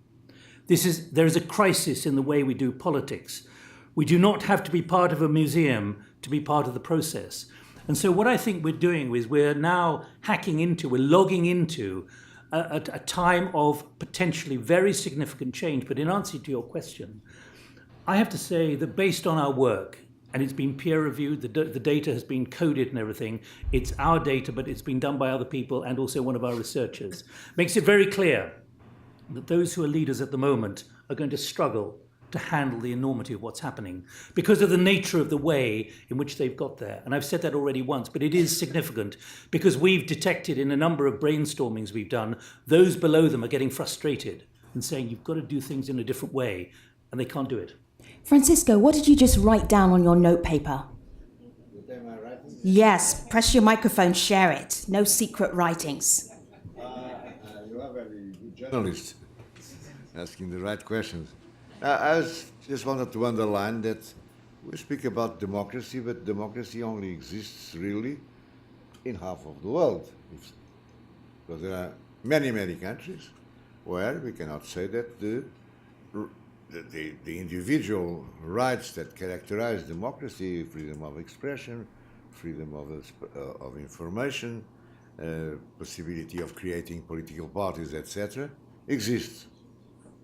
There is a crisis in the way we do politics. We do not have to be part of a museum to be part of the process. And so what I think we're doing is we're now we're logging into a time of potentially very significant change. But in answer to your question, I have to say that based on our work, and it's been peer reviewed, the data has been coded and everything, it's our data, but it's been done by other people and also one of our researchers, makes it very clear that those who are leaders at the moment are going to struggle to handle the enormity of what's happening because of the nature of the way in which they've got there. And I've said that already once, but it is significant because we've detected in a number of brainstormings we've done, those below them are getting frustrated and saying, you've got to do things in a different way, and they can't do it. Francisco, what did you just write down on your note paper? Yes, press your microphone, share it. No secret writings. You are very good journalist, asking the right questions. I just wanted to underline that we speak about democracy, but democracy only exists really in half of the world. Because there are many, many countries where we cannot say that the individual rights that characterize democracy, freedom of expression, freedom of information, possibility of creating political parties, etc., exists.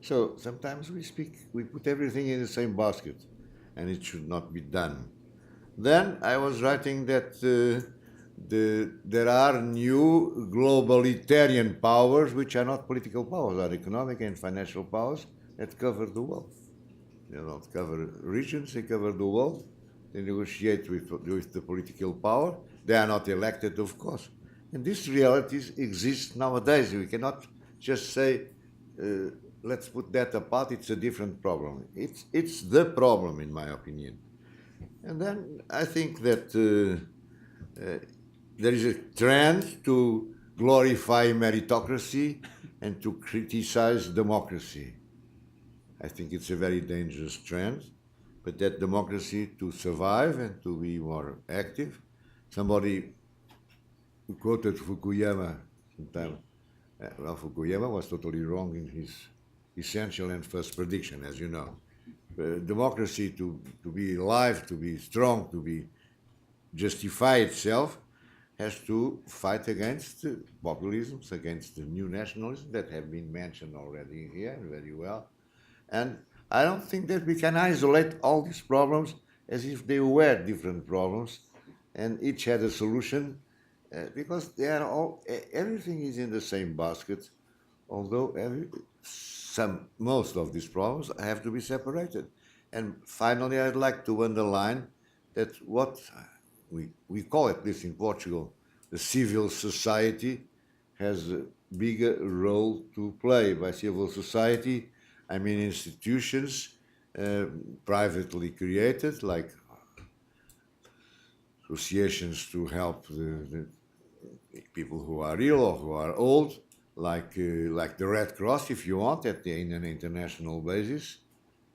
So sometimes we put everything in the same basket, and it should not be done. Then I was writing that there are new globalitarian powers which are not political powers, are economic and financial powers that cover the world. They don't cover regions, they cover the world. They negotiate with the political power. They are not elected, of course. And these realities exist nowadays. We cannot just say, let's put that apart, it's a different problem. It's the problem, in my opinion. And then I think that there is a trend to glorify meritocracy and to criticize democracy. I think it's a very dangerous trend, but that democracy to survive and to be more active. Somebody quoted Fukuyama sometime. Well, Fukuyama was totally wrong in his essential and first prediction, as you know. Democracy to be alive, to be strong, to justify itself, has to fight against populisms, against the new nationalism that have been mentioned already here very well. And I don't think that we can isolate all these problems as if they were different problems and each had a solution, because they are all, everything is in the same basket, although most of these problems have to be separated. And finally, I'd like to underline that what we call it this in Portugal, the civil society has a bigger role to play. By civil society, I mean institutions privately created, like associations to help the people who are ill or who are old, like the Red Cross, if you want, in an international basis,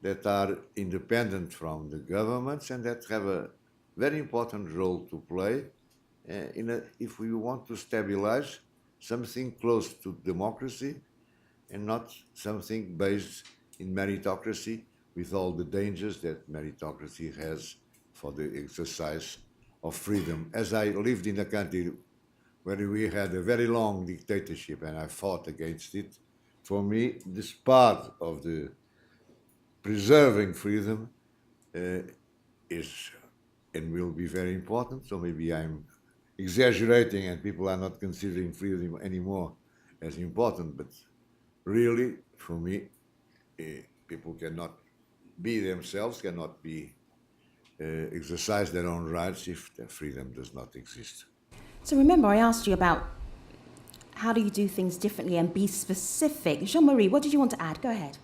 that are independent from the governments and that have a very important role to play if we want to stabilize something close to democracy and not something based in meritocracy, with all the dangers that meritocracy has for the exercise of freedom. As I lived in a country where we had a very long dictatorship and I fought against it, for me, this part of the preserving freedom is and will be very important. So maybe I'm exaggerating and people are not considering freedom anymore as important, but really, for me, people cannot be themselves, cannot be exercise their own rights if their freedom does not exist. So remember, I asked you about how do you do things differently and be specific. Jean-Marie, what did you want to add? Go ahead.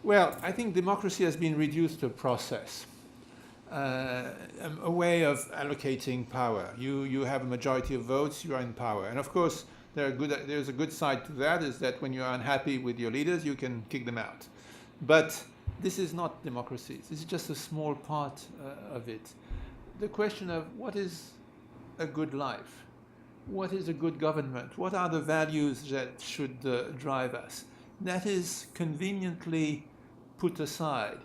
Well, I think democracy has been reduced to a process, a way of allocating power. You have a majority of votes, you are in power. And of course, there's a good side to that, is that when you are unhappy with your leaders, you can kick them out. But this is not democracy. This is just a small part of it. The question of what is a good life? What is a good government? What are the values that should drive us? That is conveniently put aside.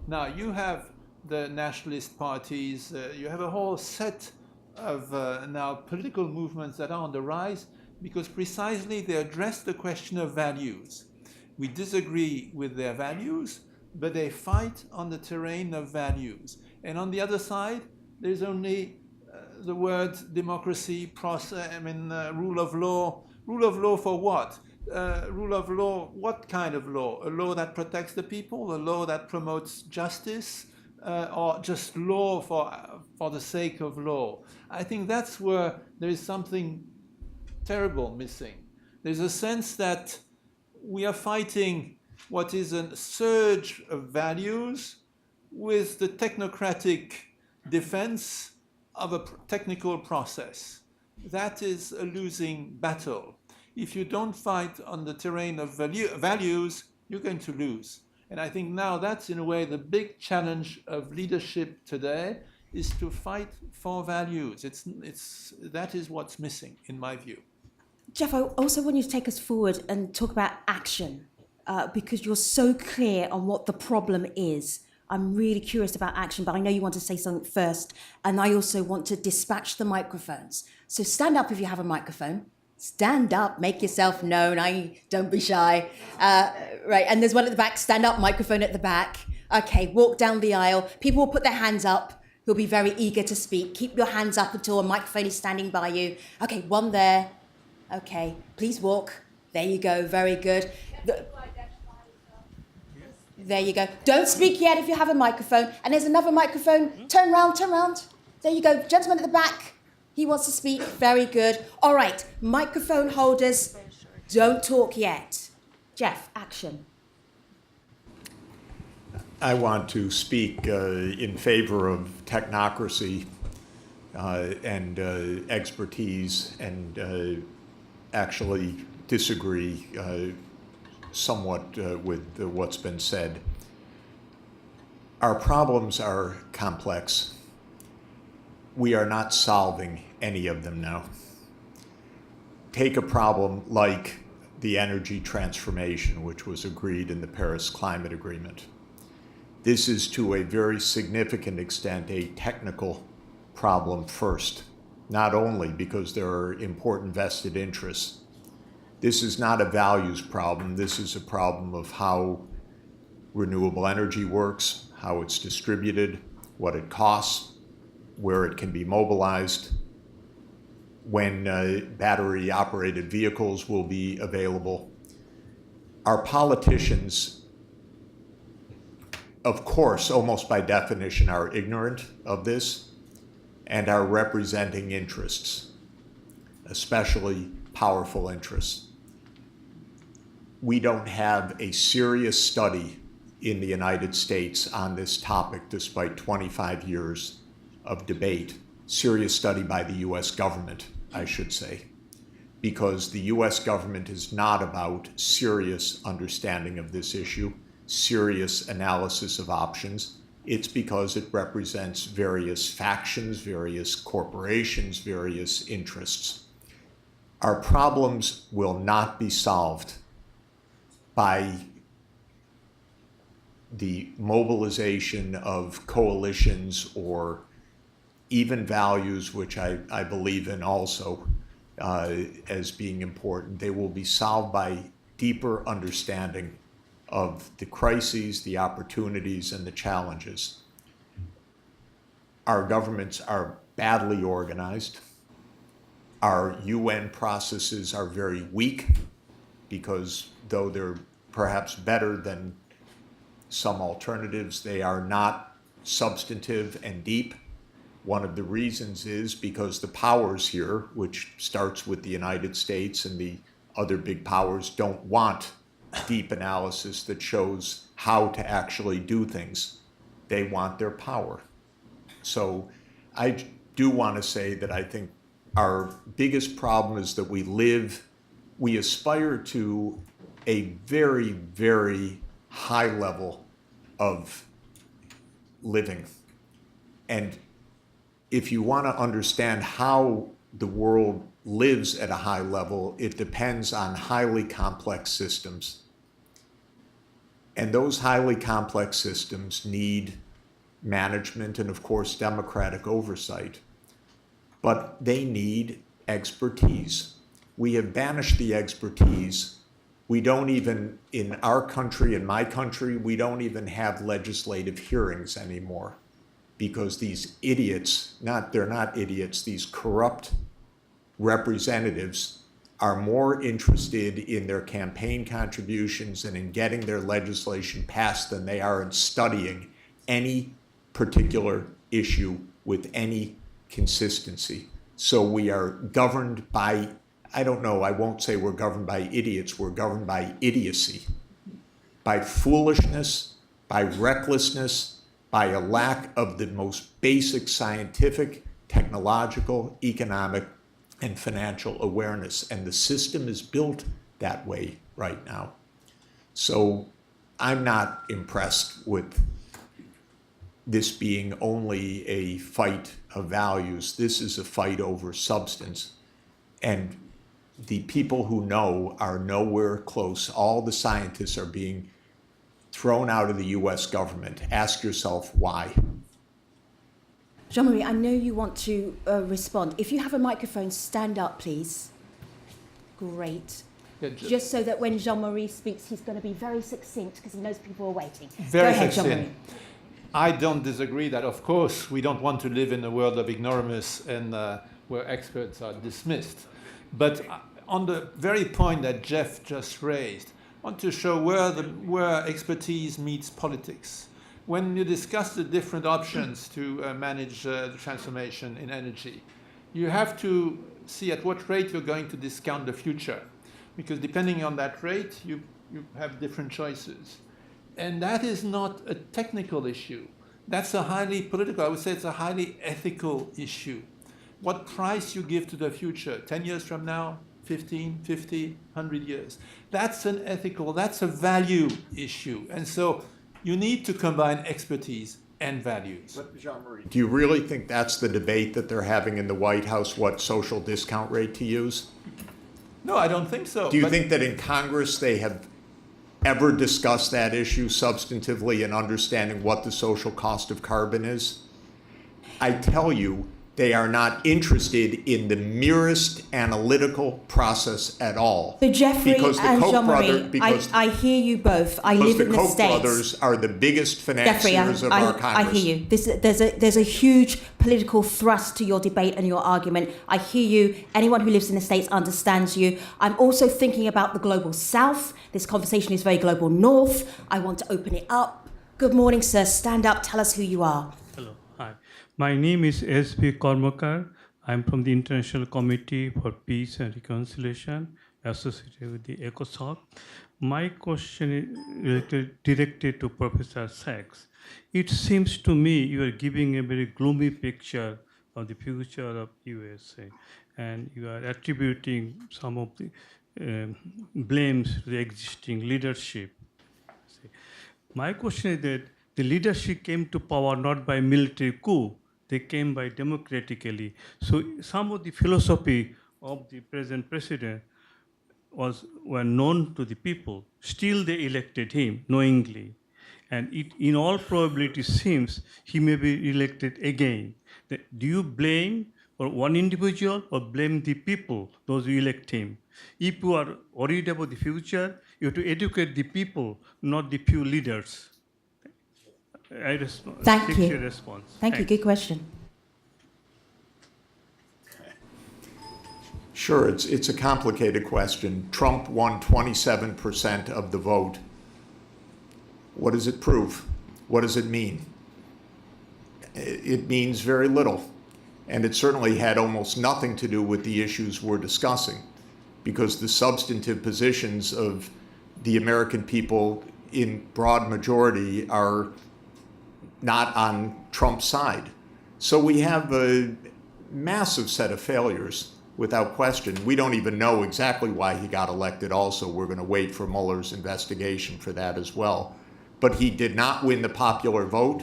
Now, you have the nationalist parties, you have a whole set of now political movements that are on the rise because precisely they address the question of values. We disagree with their values, but they fight on the terrain of values. And on the other side, there's only the word democracy, rule of law. Rule of law for what? Rule of law, what kind of law? A law that protects the people, a law that promotes justice, or just law for the sake of law? I think that's where there is something terrible missing. There's a sense that we are fighting what is a surge of values with the technocratic defense of a technical process. That is a losing battle. If you don't fight on the terrain of values, you're going to lose. And I think now that's, in a way, the big challenge of leadership today, is to fight for values. That is what's missing, in my view. Jeff, I also want you to take us forward and talk about action, because you're so clear on what the problem is. I'm really curious about action, but I know you want to say something first, and I also want to dispatch the microphones. So stand up if you have a microphone. Stand up, make yourself known. Don't be shy. Right, and there's one at the back. Stand up, microphone at the back. Okay, walk down the aisle. People will put their hands up who'll be very eager to speak. Keep your hands up until a microphone is standing by you. Okay, one there. Okay, please walk. There you go, very good. There you go. Don't speak yet if you have a microphone. And there's another microphone. Turn round, turn round. There you go. Gentleman at the back. He wants to speak. Very good. All right, microphone holders, don't talk yet. Jeff, action. I want to speak in favor of technocracy and expertise, and actually disagree somewhat with what's been said. Our problems are complex. We are not solving any of them now. Take a problem like the energy transformation, which was agreed in the Paris Climate Agreement. This is to a very significant extent a technical problem first, not only because there are important vested interests. This is not a values problem. This is a problem of how renewable energy works, how it's distributed, what it costs, where it can be mobilized, when battery-operated vehicles will be available. Our politicians, of course, almost by definition, are ignorant of this and are representing interests, especially powerful interests. We don't have a serious study in the United States on this topic, despite 25 years of debate. Serious study by the US government, I should say, because the US government is not about serious understanding of this issue, serious analysis of options. It's because it represents various factions, various corporations, various interests. Our problems will not be solved by the mobilization of coalitions or even values, which I believe in also as being important. They will be solved by deeper understanding of the crises, the opportunities, and the challenges. Our governments are badly organized. Our UN processes are very weak because though they're perhaps better than some alternatives, they are not substantive and deep. One of the reasons is because the powers here, which starts with the United States and the other big powers, don't want deep analysis that shows how to actually do things. They want their power. So I do want to say that I think our biggest problem is that we aspire to a very, very high level of living. And if you want to understand how the world lives at a high level, it depends on highly complex systems. And those highly complex systems need management and, of course, democratic oversight. But they need expertise. We have banished the expertise. We don't even, in our country, in my country, we don't even have legislative hearings anymore because these idiots, they're not idiots, these corrupt representatives are more interested in their campaign contributions and in getting their legislation passed than they are in studying any particular issue with any consistency. So we are governed by, I don't know, I won't say we're governed by idiots, we're governed by idiocy, by foolishness, by recklessness, by a lack of the most basic scientific, technological, economic, and financial awareness. And the system is built that way right now. So I'm not impressed with this being only a fight of values. This is a fight over substance. And the people who know are nowhere close. All the scientists are being thrown out of the US government. Ask yourself why. Jean-Marie, I know you want to respond. If you have a microphone, stand up, please. Great. Yeah, Just so that when Jean-Marie speaks, he's going to be very succinct because he knows people are waiting. Very Go ahead, succinct. Jean-Marie. I don't disagree that, of course, we don't want to live in a world of ignoramus and where experts are dismissed. But on the very point that Jeff just raised, I want to show where expertise meets politics. When you discuss the different options to manage the transformation in energy, you have to see at what rate you're going to discount the future. Because depending on that rate, you have different choices. And that is not a technical issue. That's a highly political, I would say it's a highly ethical issue. What price you give to the future, 10 years from now, 15, 50, 100 years. That's an ethical, that's a value issue. And so you need to combine expertise and values. But Jean-Marie, do you really think that's the debate that they're having in the White House, what social discount rate to use? No, I don't think so. Do you think that in Congress they have ever discussed that issue substantively in understanding what the social cost of carbon is? I tell you, they are not interested in the merest analytical process at all. So Jeffrey because the and Koch Jean-Marie, I hear you both. I live in the Koch States. brothers are the biggest financiers of our Congress. I hear you. There's a huge political thrust to your debate and your argument. I hear you. Anyone who lives in the States understands you. I'm also thinking about the global South. This conversation is very global North. I want to open it up. Good morning, sir. Stand up. Tell us who you are. Hello. Hi. My name is S.P. Kormakar. I'm from the International Committee for Peace and Reconciliation associated with the ECOSOC. My question is directed to Professor Sachs. It seems to me you are giving a very gloomy picture of the future of USA, and you are attributing some of the blames to the existing leadership. My question is that the leadership came to power not by military coup, they came by democratically. So some of the philosophy of the present president were known to the people. Still they elected him knowingly. And it in all probability seems he may be elected again. Do you blame or one individual, or blame the people, those who elect him? If you are worried about the future, you have to educate the people, not the few leaders. Thank Seek you. your response. Thank you. Good question. Sure, it's a complicated question. Trump won 27% of the vote. What does it prove? What does it mean? It means very little. And it certainly had almost nothing to do with the issues we're discussing, because the substantive positions of the American people in broad majority are not on Trump's side. So we have a massive set of failures, without question. We don't even know exactly why he got elected also. We're going to wait for Mueller's investigation for that as well. But he did not win the popular vote.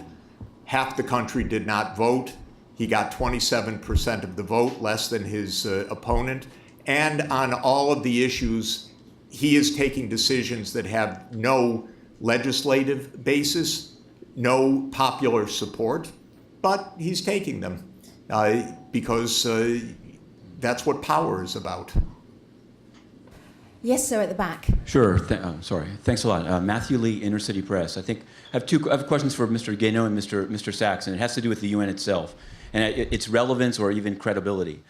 Half the country did not vote. He got 27% of the vote, less than his opponent. And on all of the issues, he is taking decisions that have no legislative basis, no popular support, but he's taking them because that's what power is about. Yes, sir, at the back. Sure. Sorry. Thanks a lot. Matthew Lee, Inner City Press. I think I have questions for Mr. Guénaud and Mr. Sachs, and it has to do with the UN itself and its relevance or even credibility.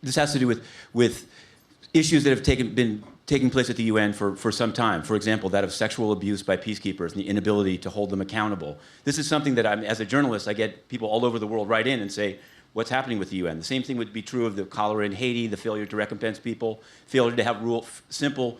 This has to do with issues that have been taking place at the UN for some time. For example, that of sexual abuse by peacekeepers and the inability to hold them accountable. This is something that as a journalist, I get people all over the world write in and say, what's happening with the UN? The same thing would be true of the cholera in Haiti, the failure to recompense people, failure to have simple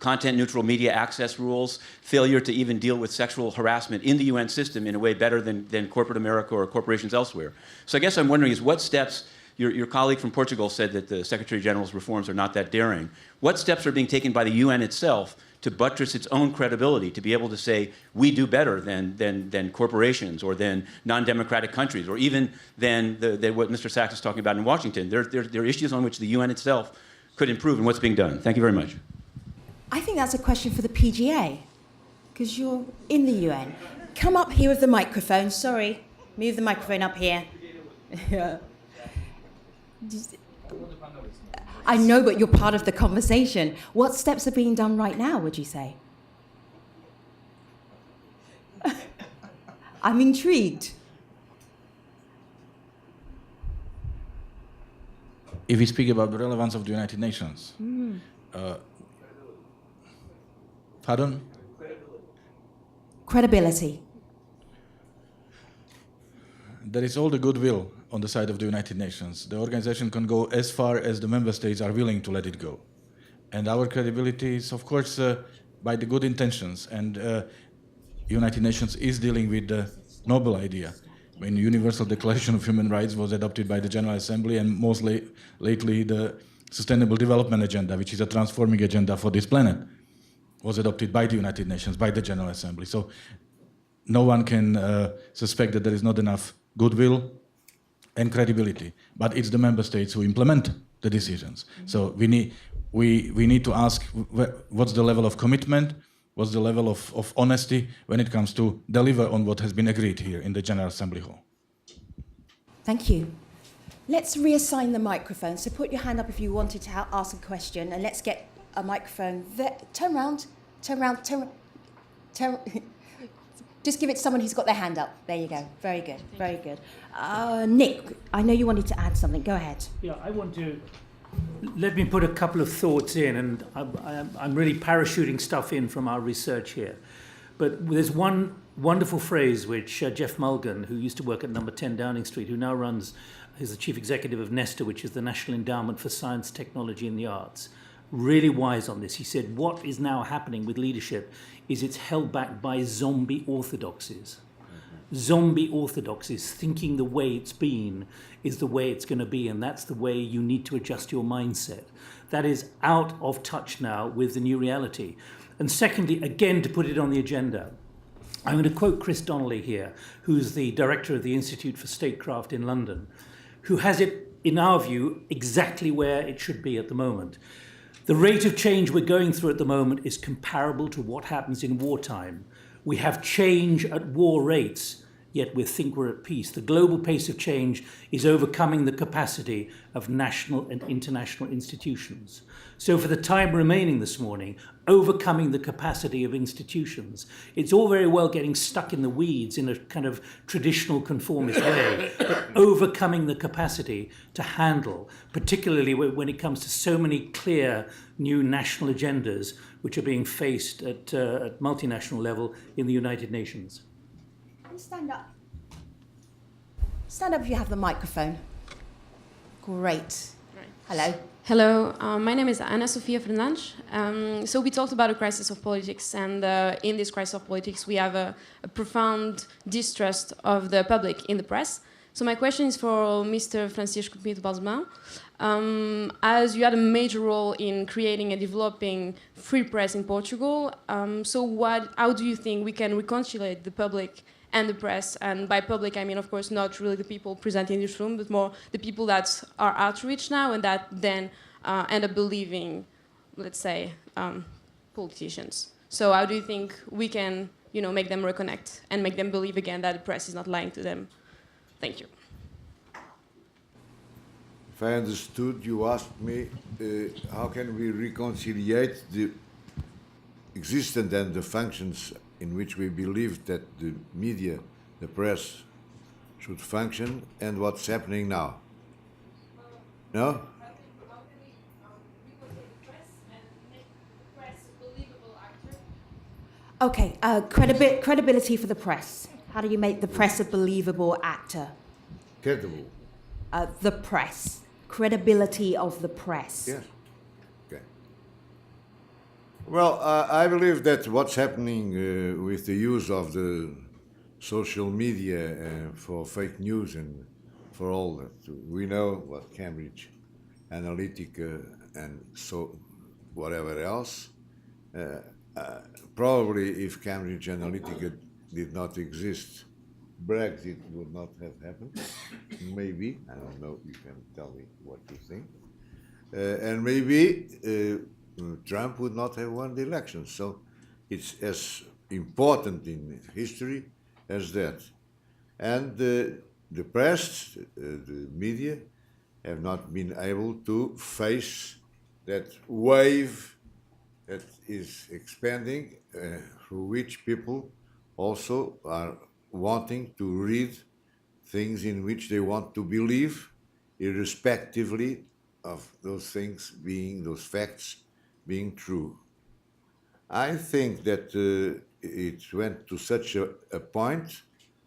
content-neutral media access rules, failure to even deal with sexual harassment in the UN system in a way better than corporate America or corporations elsewhere. So I guess I'm wondering is what steps, your colleague from Portugal said that the Secretary General's reforms are not that daring. What steps are being taken by the UN itself to buttress its own credibility, to be able to say, we do better than corporations or than non-democratic countries, or even than what Mr. Sachs is talking about in Washington? There are issues on which the UN itself could improve, and what's being done. Thank you very much. I think that's a question for the PGA, because you're in the UN. Come up here with the microphone. Sorry, move the microphone up here. I know, but you're part of the conversation. What steps are being done right now, would you say? I'm intrigued. If we speak about the relevance of the United Nations, pardon? Credibility. There is all the goodwill on the side of the United Nations. The organization can go as far as the member states are willing to let it go. And our credibility is, of course, by the good intentions. And United Nations is dealing with the noble idea. When the Universal Declaration of Human Rights was adopted by the General Assembly, and most lately the Sustainable Development Agenda, which is a transforming agenda for this planet, was adopted by the United Nations, by the General Assembly. So no one can suspect that there is not enough goodwill and credibility, but it's the member states who implement the decisions. So we need to ask what's the level of commitment, what's the level of honesty when it comes to deliver on what has been agreed here in the General Assembly Hall. Thank you. Let's reassign the microphone. So put your hand up if you wanted to ask a question, and let's get a microphone there. Turn round. Just give it to someone who's got their hand up. There you go. Very good. Very good. Nick, I know you wanted to add something. Go ahead. Yeah, I want to... Let me put a couple of thoughts in, and I'm really parachuting stuff in from our research here. But there's one wonderful phrase which Jeff Mulgan, who used to work at number 10 Downing Street, who now is the chief executive of NESTA, which is the National Endowment for Science, Technology and the Arts, really wise on this. He said, what is now happening with leadership is it's held back by zombie orthodoxies. Zombie orthodoxies, thinking the way it's been is the way it's going to be, and that's the way you need to adjust your mindset. That is out of touch now with the new reality. And secondly, again, to put it on the agenda, I'm going to quote Chris Donnelly here, who's the director of the Institute for Statecraft in London, who has it, in our view, exactly where it should be at the moment. The rate of change we're going through at the moment is comparable to what happens in wartime. We have change at war rates, yet we think we're at peace. The global pace of change is overcoming the capacity of national and international institutions. So for the time remaining this morning, overcoming the capacity of institutions. It's all very well getting stuck in the weeds in a kind of traditional conformist way, but overcoming the capacity to handle, particularly when it comes to so many clear new national agendas which are being faced at multinational level in the United Nations. Stand up. Stand up if you have the microphone. Great. Hello. Hello, my name is Ana Sofia Fernandes. So we talked about a crisis of politics, and in this crisis of politics, we have a profound distrust of the public in the press. So my question is for Mr. Francisco Pinto Balsemão. As you had a major role in creating and developing free press in Portugal, how do you think we can reconcile the public and the press? And by public, I mean, of course, not really the people present in this room, but more the people that are outreach now and that then end up believing, let's say, politicians. So how do you think we can, make them reconnect and make them believe again that the press is not lying to them? Thank you. If I understood, you asked me how can we reconciliate the existence and the functions in which we believe that the media, the press, should function, and what's happening now. No? How can we reconcile the press and make the press a believable actor? Okay, credibility for the press. How do you make the press a believable actor? Credible. The press. Credibility of the press. Yes. Okay. Well, I believe that what's happening with the use of the social media for fake news and for all that, we know what Cambridge Analytica and so whatever else. Probably if Cambridge Analytica did not exist, Brexit would not have happened. Maybe, I don't know, you can tell me what you think. And maybe Trump would not have won the election. So it's as important in history as that. And the press, the media, have not been able to face that wave that is expanding, through which people also are wanting to read things in which they want to believe, irrespectively of those things being, those facts being true. I think that it went to such a point,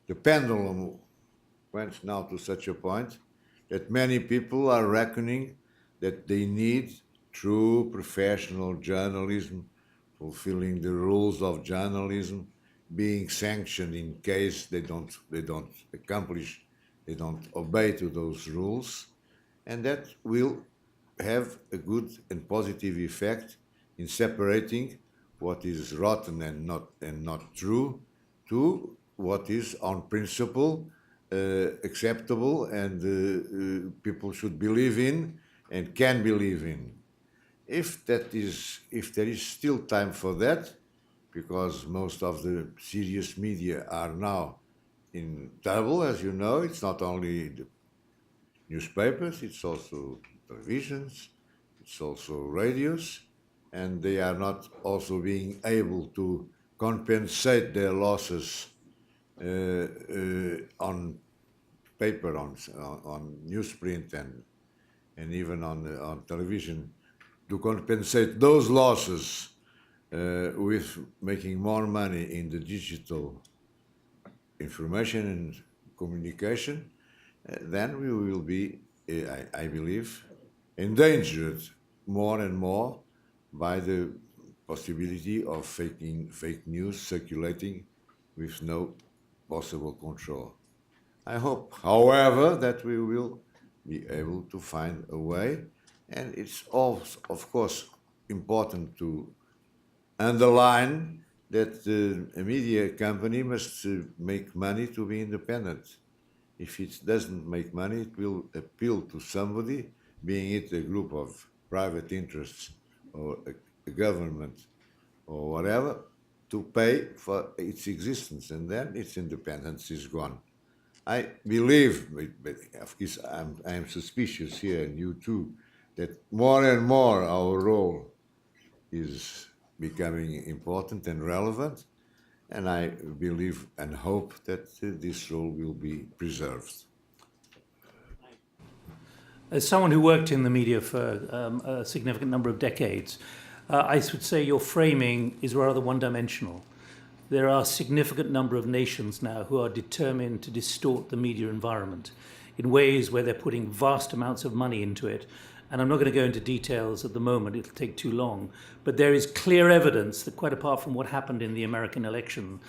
the pendulum went now to such a point, that many people are reckoning that they need true professional journalism, fulfilling the rules of journalism, being sanctioned in case they don't accomplish, they don't obey to those rules, and that will have a good and positive effect in separating what is rotten and not true to what is on principle acceptable and people should believe in and can believe in. If there is still time for that, because most of the serious media are now in trouble, as you know. It's not only the newspapers, it's also televisions, it's also radios, and they are not also being able to compensate their losses on paper, on newsprint, and even on television, to compensate those losses with making more money in the digital information and communication, then we will be, I believe, endangered more and more by the possibility of fake news circulating with no possible control. I hope, however, that we will be able to find a way, and it's also, of course, important to underline that a media company must make money to be independent. If it doesn't make money, it will appeal to somebody, being it a group of private interests or a government or whatever, to pay for its existence, and then its independence is gone. I believe, but of course I am suspicious here, and you too, that more and more our role is becoming important and relevant, and I believe and hope that this role will be preserved. As someone who worked in the media for a significant number of decades, I would say your framing is rather one-dimensional. There are a significant number of nations now who are determined to distort the media environment in ways where they're putting vast amounts of money into it. And I'm not going to go into details at the moment, it'll take too long. But there is clear evidence that, quite apart from what happened in the American election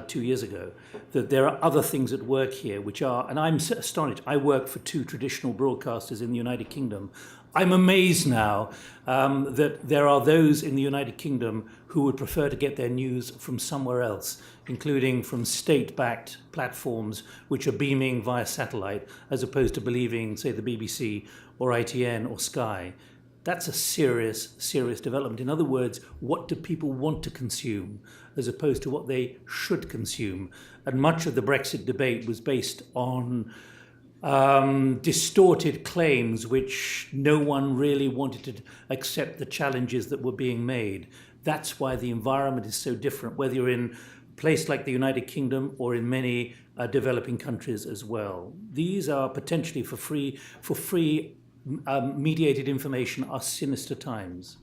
2 years ago, that there are other things at work here which are, and I'm astonished, I work for 2 traditional broadcasters in the United Kingdom. I'm amazed now that there are those in the United Kingdom who would prefer to get their news from somewhere else, including from state-backed platforms which are beaming via satellite, as opposed to believing, say, the BBC or ITN or Sky. That's a serious, serious development. In other words, what do people want to consume as opposed to what they should consume? And much of the Brexit debate was based on distorted claims which no one really wanted to accept the challenges that were being made. That's why the environment is so different, whether you're in a place like the United Kingdom or in many developing countries as well. These are potentially for free mediated information are sinister times.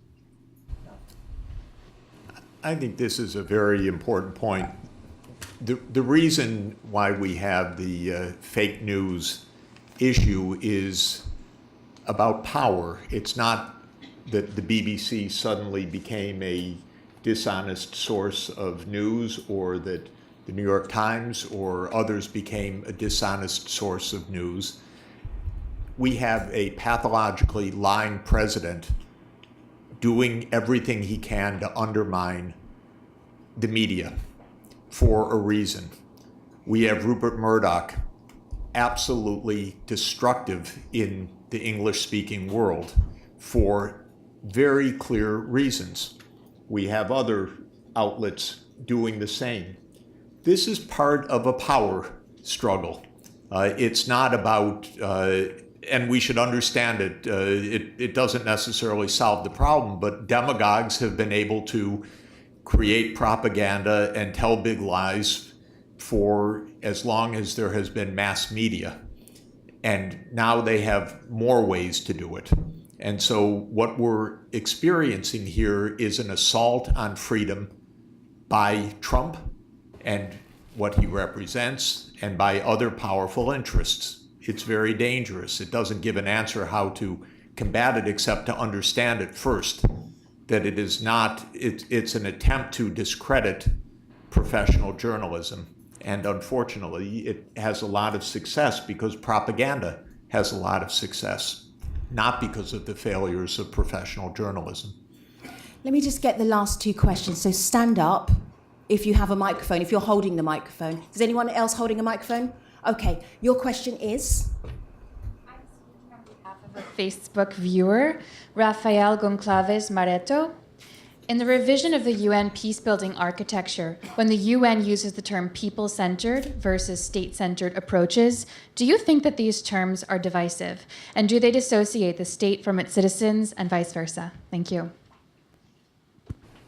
I think this is a very important point. The reason why we have the fake news issue is about power. It's not that the BBC suddenly became a dishonest source of news, or that the New York Times or others became a dishonest source of news. We have a pathologically lying president doing everything he can to undermine the media for a reason. We have Rupert Murdoch, absolutely destructive in the English-speaking world for very clear reasons. We have other outlets doing the same. This is part of a power struggle. It's not about, and we should understand it, it doesn't necessarily solve the problem, but demagogues have been able to create propaganda and tell big lies for as long as there has been mass media. And now they have more ways to do it. And so what we're experiencing here is an assault on freedom by Trump and what he represents, and by other powerful interests. It's very dangerous. It doesn't give an answer how to combat it except to understand it first, that it is not, it's an attempt to discredit professional journalism. And unfortunately, it has a lot of success because propaganda has a lot of success, not because of the failures of professional journalism. Let me just get the last 2 questions. So stand up if you have a microphone, if you're holding the microphone. Is anyone else holding a microphone? Okay, your question is? I'm speaking on behalf of a Facebook viewer, Rafael Goncalves Mareto. In the revision of the UN peacebuilding architecture, when the UN uses the term people-centered versus state-centered approaches, do you think that these terms are divisive? And do they dissociate the state from its citizens and vice versa? Thank you.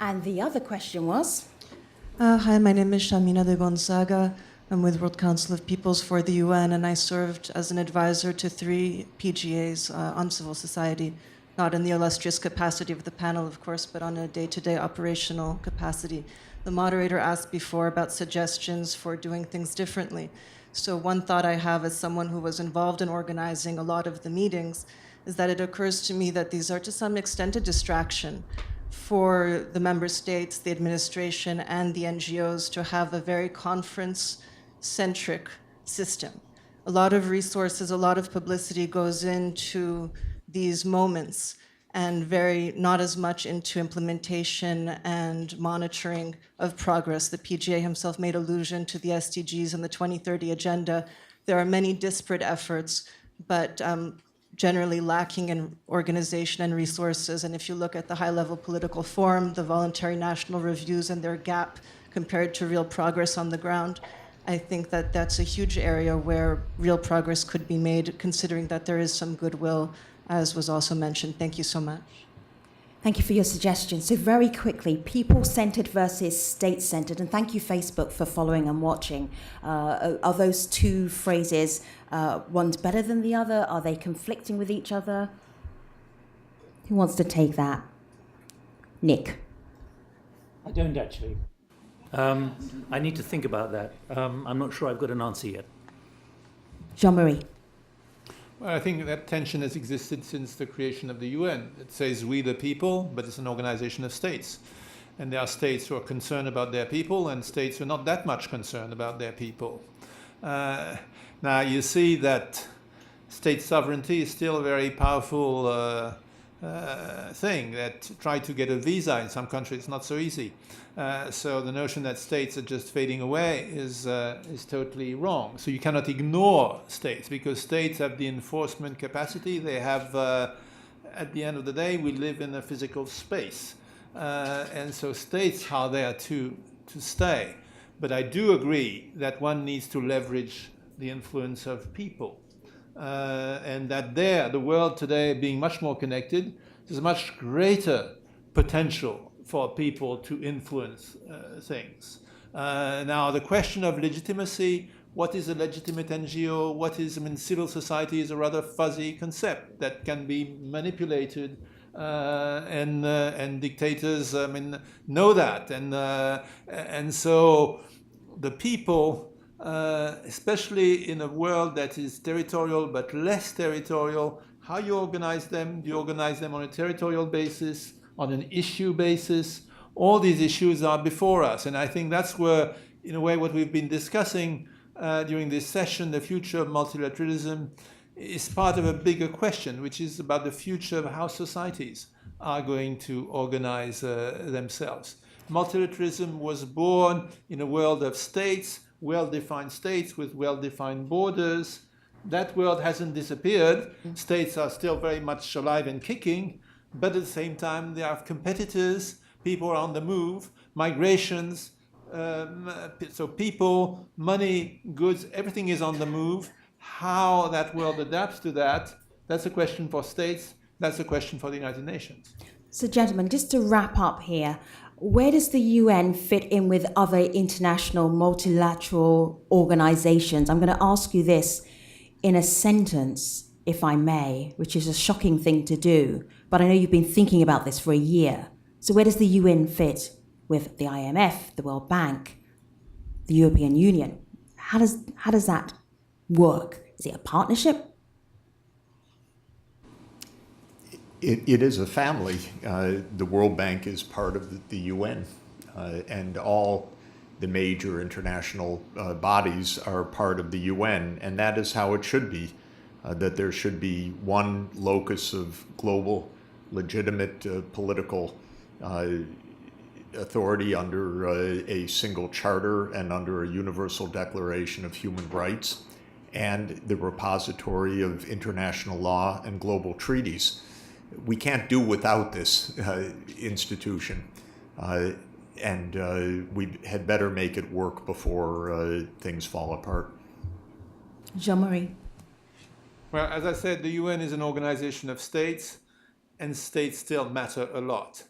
And the other question was? Hi, my name is Shamina de Gonzaga. I'm with World Council of Peoples for the UN, and I served as an advisor to 3 PGAs on civil society, not in the illustrious capacity of the panel, of course, but on a day-to-day operational capacity. The moderator asked before about suggestions for doing things differently. So one thought I have as someone who was involved in organizing a lot of the meetings is that it occurs to me that these are to some extent a distraction for the member states, the administration, and the NGOs to have a very conference-centric system. A lot of resources, a lot of publicity goes into these moments, and not as much into implementation and monitoring of progress. The PGA himself made allusion to the SDGs and the 2030 Agenda. There are many disparate efforts, but generally lacking in organization and resources. And if you look at the high-level political forum, the voluntary national reviews and their gap compared to real progress on the ground, I think that that's a huge area where real progress could be made, considering that there is some goodwill, as was also mentioned. Thank you so much. Thank you for your suggestion. So very quickly, people-centered versus state-centered, and thank you, Facebook, for following and watching. Are those two phrases, one's better than the other? Are they conflicting with each other? Who wants to take that? Nick. I don't actually. I need to think about that. I'm not sure I've got an answer yet. Jean-Marie. Well, I think that tension has existed since the creation of the UN. It says we the people, but it's an organization of states. And there are states who are concerned about their people and states who are not that much concerned about their people. Now, you see that state sovereignty is still a very powerful thing that try to get a visa in some countries is not so easy. So the notion that states are just fading away is totally wrong. So you cannot ignore states because states have the enforcement capacity. They have, at the end of the day, we live in a physical space. And so states are there to stay. But I do agree that one needs to leverage the influence of people. And that the world today being much more connected, there's much greater potential for people to influence things. Now, the question of legitimacy, what is a legitimate NGO, civil society is a rather fuzzy concept that can be manipulated, and dictators, know that. And so the people, especially in a world that is territorial but less territorial, how you organize them? Do you organize them on a territorial basis, on an issue basis? All these issues are before us. And I think that's where, in a way, what we've been discussing during this session, the future of multilateralism, is part of a bigger question, which is about the future of how societies are going to organize themselves. Multilateralism was born in a world of states, well-defined states with well-defined borders. That world hasn't disappeared. States are still very much alive and kicking, but at the same time, they are competitors. People are on the move. Migrations, so people, money, goods, everything is on the move. How that world adapts to that, that's a question for states. That's a question for the United Nations. So, gentlemen, just to wrap up here, where does the UN fit in with other international multilateral organizations? I'm going to ask you this in a sentence, if I may, which is a shocking thing to do, but I know you've been thinking about this for a year. So where does the UN fit with the IMF, the World Bank, the European Union? How does that work? Is it a partnership? It is a family. The World Bank is part of the UN, and all the major international bodies are part of the UN, and that is how it should be, that there should be one locus of global, legitimate political authority under a single charter and under a universal declaration of human rights, and the repository of international law and global treaties. We can't do without this institution. And we had better make it work before things fall apart. Jean-Marie. Well, as I said, the UN is an organization of states, and states still matter a lot.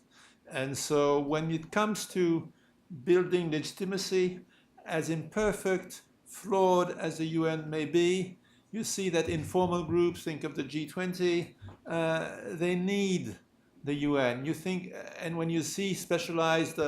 And so when it comes to building legitimacy, as imperfect, flawed as the UN may be, you see that informal groups, think of the G20, they need the UN. You think, and when you see specialized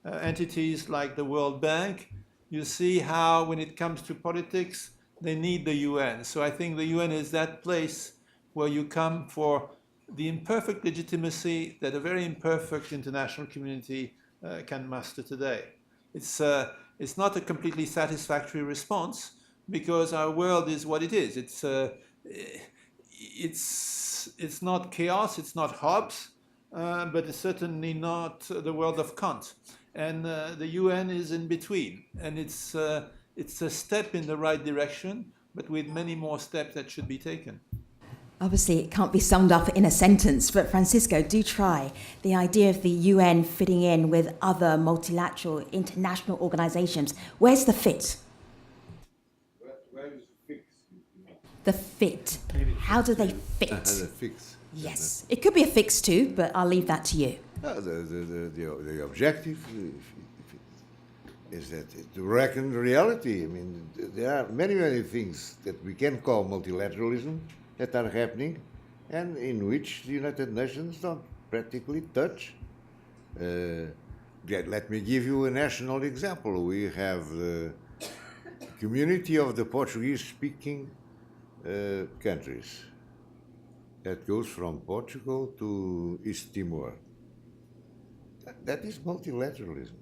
entities like the World Bank, you see how when it comes to politics, they need the UN. So I think the UN is that place where you come for the imperfect legitimacy that a very imperfect international community can muster today. It's not a completely satisfactory response because our world is what it is. It's not chaos, it's not Hobbes, but it's certainly not the world of Kant. And the UN is in between. And it's a step in the right direction, but with many more steps that should be taken. Obviously, it can't be summed up in a sentence, but Francisco, do try. The idea of the UN fitting in with other multilateral international organizations. Where's the fit? Where is the fix? The fit. How do they fit? The fix. Yes. It could be a fix too, but I'll leave that to you. The objective is that to reckon reality. I mean, there are many, many things that we can call multilateralism that are happening and in which the United Nations don't practically touch. Let me give you a national example. We have the community of the Portuguese-speaking countries that goes from Portugal to East Timor. That is multilateralism,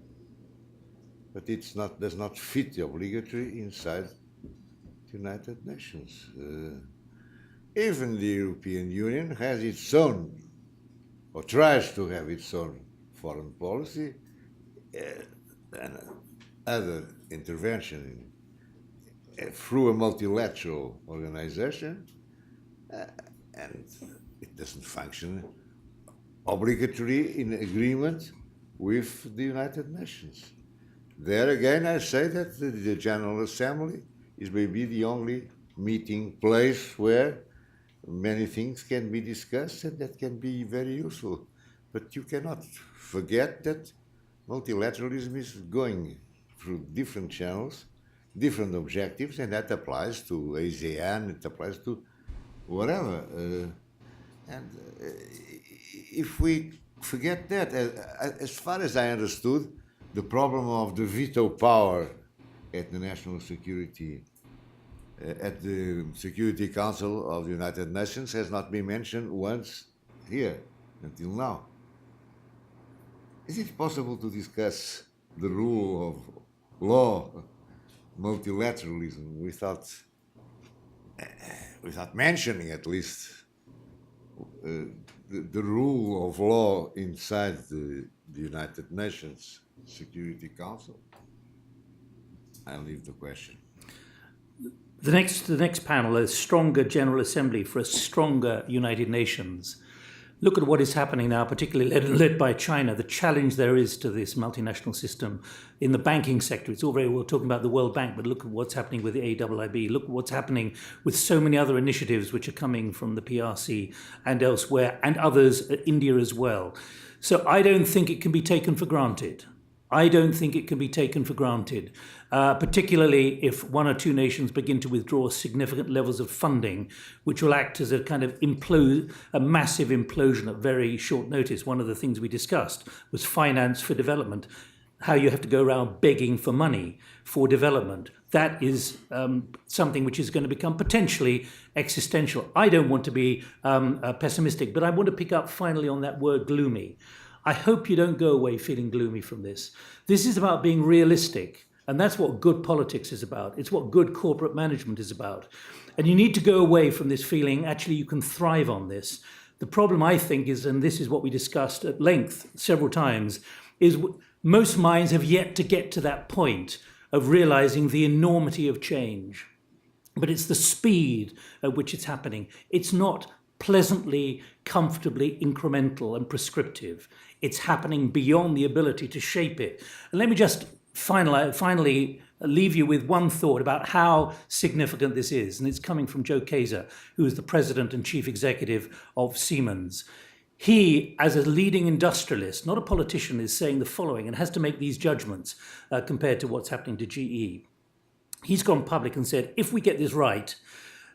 but does not fit obligatory inside the United Nations. Even the European Union has its own, or tries to have its own foreign policy and other intervention through a multilateral organization, and it doesn't function obligatory in agreement with the United Nations. There again, I say that the General Assembly is maybe the only meeting place where many things can be discussed and that can be very useful. But you cannot forget that multilateralism is going through different channels, different objectives, and that applies to ASEAN, it applies to whatever. If we forget that, as far as I understood, the problem of the veto power at the national security, at the Security Council of the United Nations has not been mentioned once here until now. Is it possible to discuss the rule of law, multilateralism, without mentioning at least the rule of law inside the United Nations Security Council? I'll leave the question. The next panel, a stronger General Assembly for a stronger United Nations. Look at what is happening now, particularly led by China, the challenge there is to this multinational system in the banking sector. It's all very well talking about the World Bank, but look at what's happening with the AIIB. Look at what's happening with so many other initiatives which are coming from the PRC and elsewhere, and others, India as well. So I don't think it can be taken for granted. I don't think it can be taken for granted, particularly if one or two nations begin to withdraw significant levels of funding, which will act as a kind of a massive implosion at very short notice. One of the things we discussed was finance for development, how you have to go around begging for money for development. That is something which is going to become potentially existential. I don't want to be pessimistic, but I want to pick up finally on that word gloomy. I hope you don't go away feeling gloomy from this. This is about being realistic, and that's what good politics is about. It's what good corporate management is about. And you need to go away from this feeling, actually, you can thrive on this. The problem, I think, is, and this is what we discussed at length several times, is most minds have yet to get to that point of realizing the enormity of change. But it's the speed at which it's happening. It's not pleasantly, comfortably incremental and prescriptive. It's happening beyond the ability to shape it. And let me just finally leave you with one thought about how significant this is. And it's coming from Joe Kaiser, who is the president and chief executive of Siemens. He, as a leading industrialist, not a politician, is saying the following and has to make these judgments compared to what's happening to GE. He's gone public and said, if we get this right,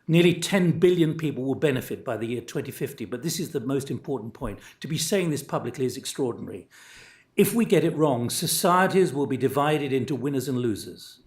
nearly 10 billion people will benefit by the year 2050, but this is the most important point. To be saying this publicly is extraordinary. If we get it wrong, societies will be divided into winners and losers.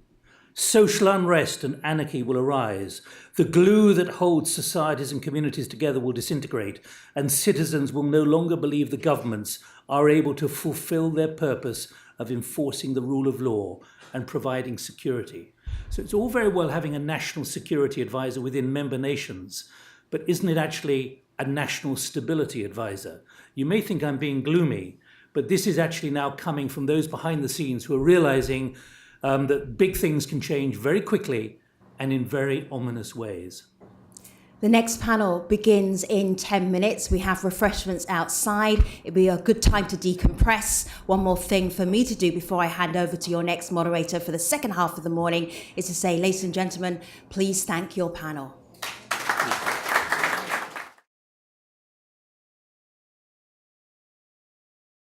Social unrest and anarchy will arise. The glue that holds societies and communities together will disintegrate, and citizens will no longer believe the governments are able to fulfill their purpose of enforcing the rule of law and providing security. So it's all very well having a national security advisor within member nations, but isn't it actually a national stability advisor? You may think I'm being gloomy, but this is actually now coming from those behind the scenes who are realizing that big things can change very quickly and in very ominous ways. The next panel begins in 10 minutes. We have refreshments outside. It'll be a good time to decompress. One more thing for me to do before I hand over to your next moderator for the second half of the morning is to say, ladies and gentlemen, please thank your panel.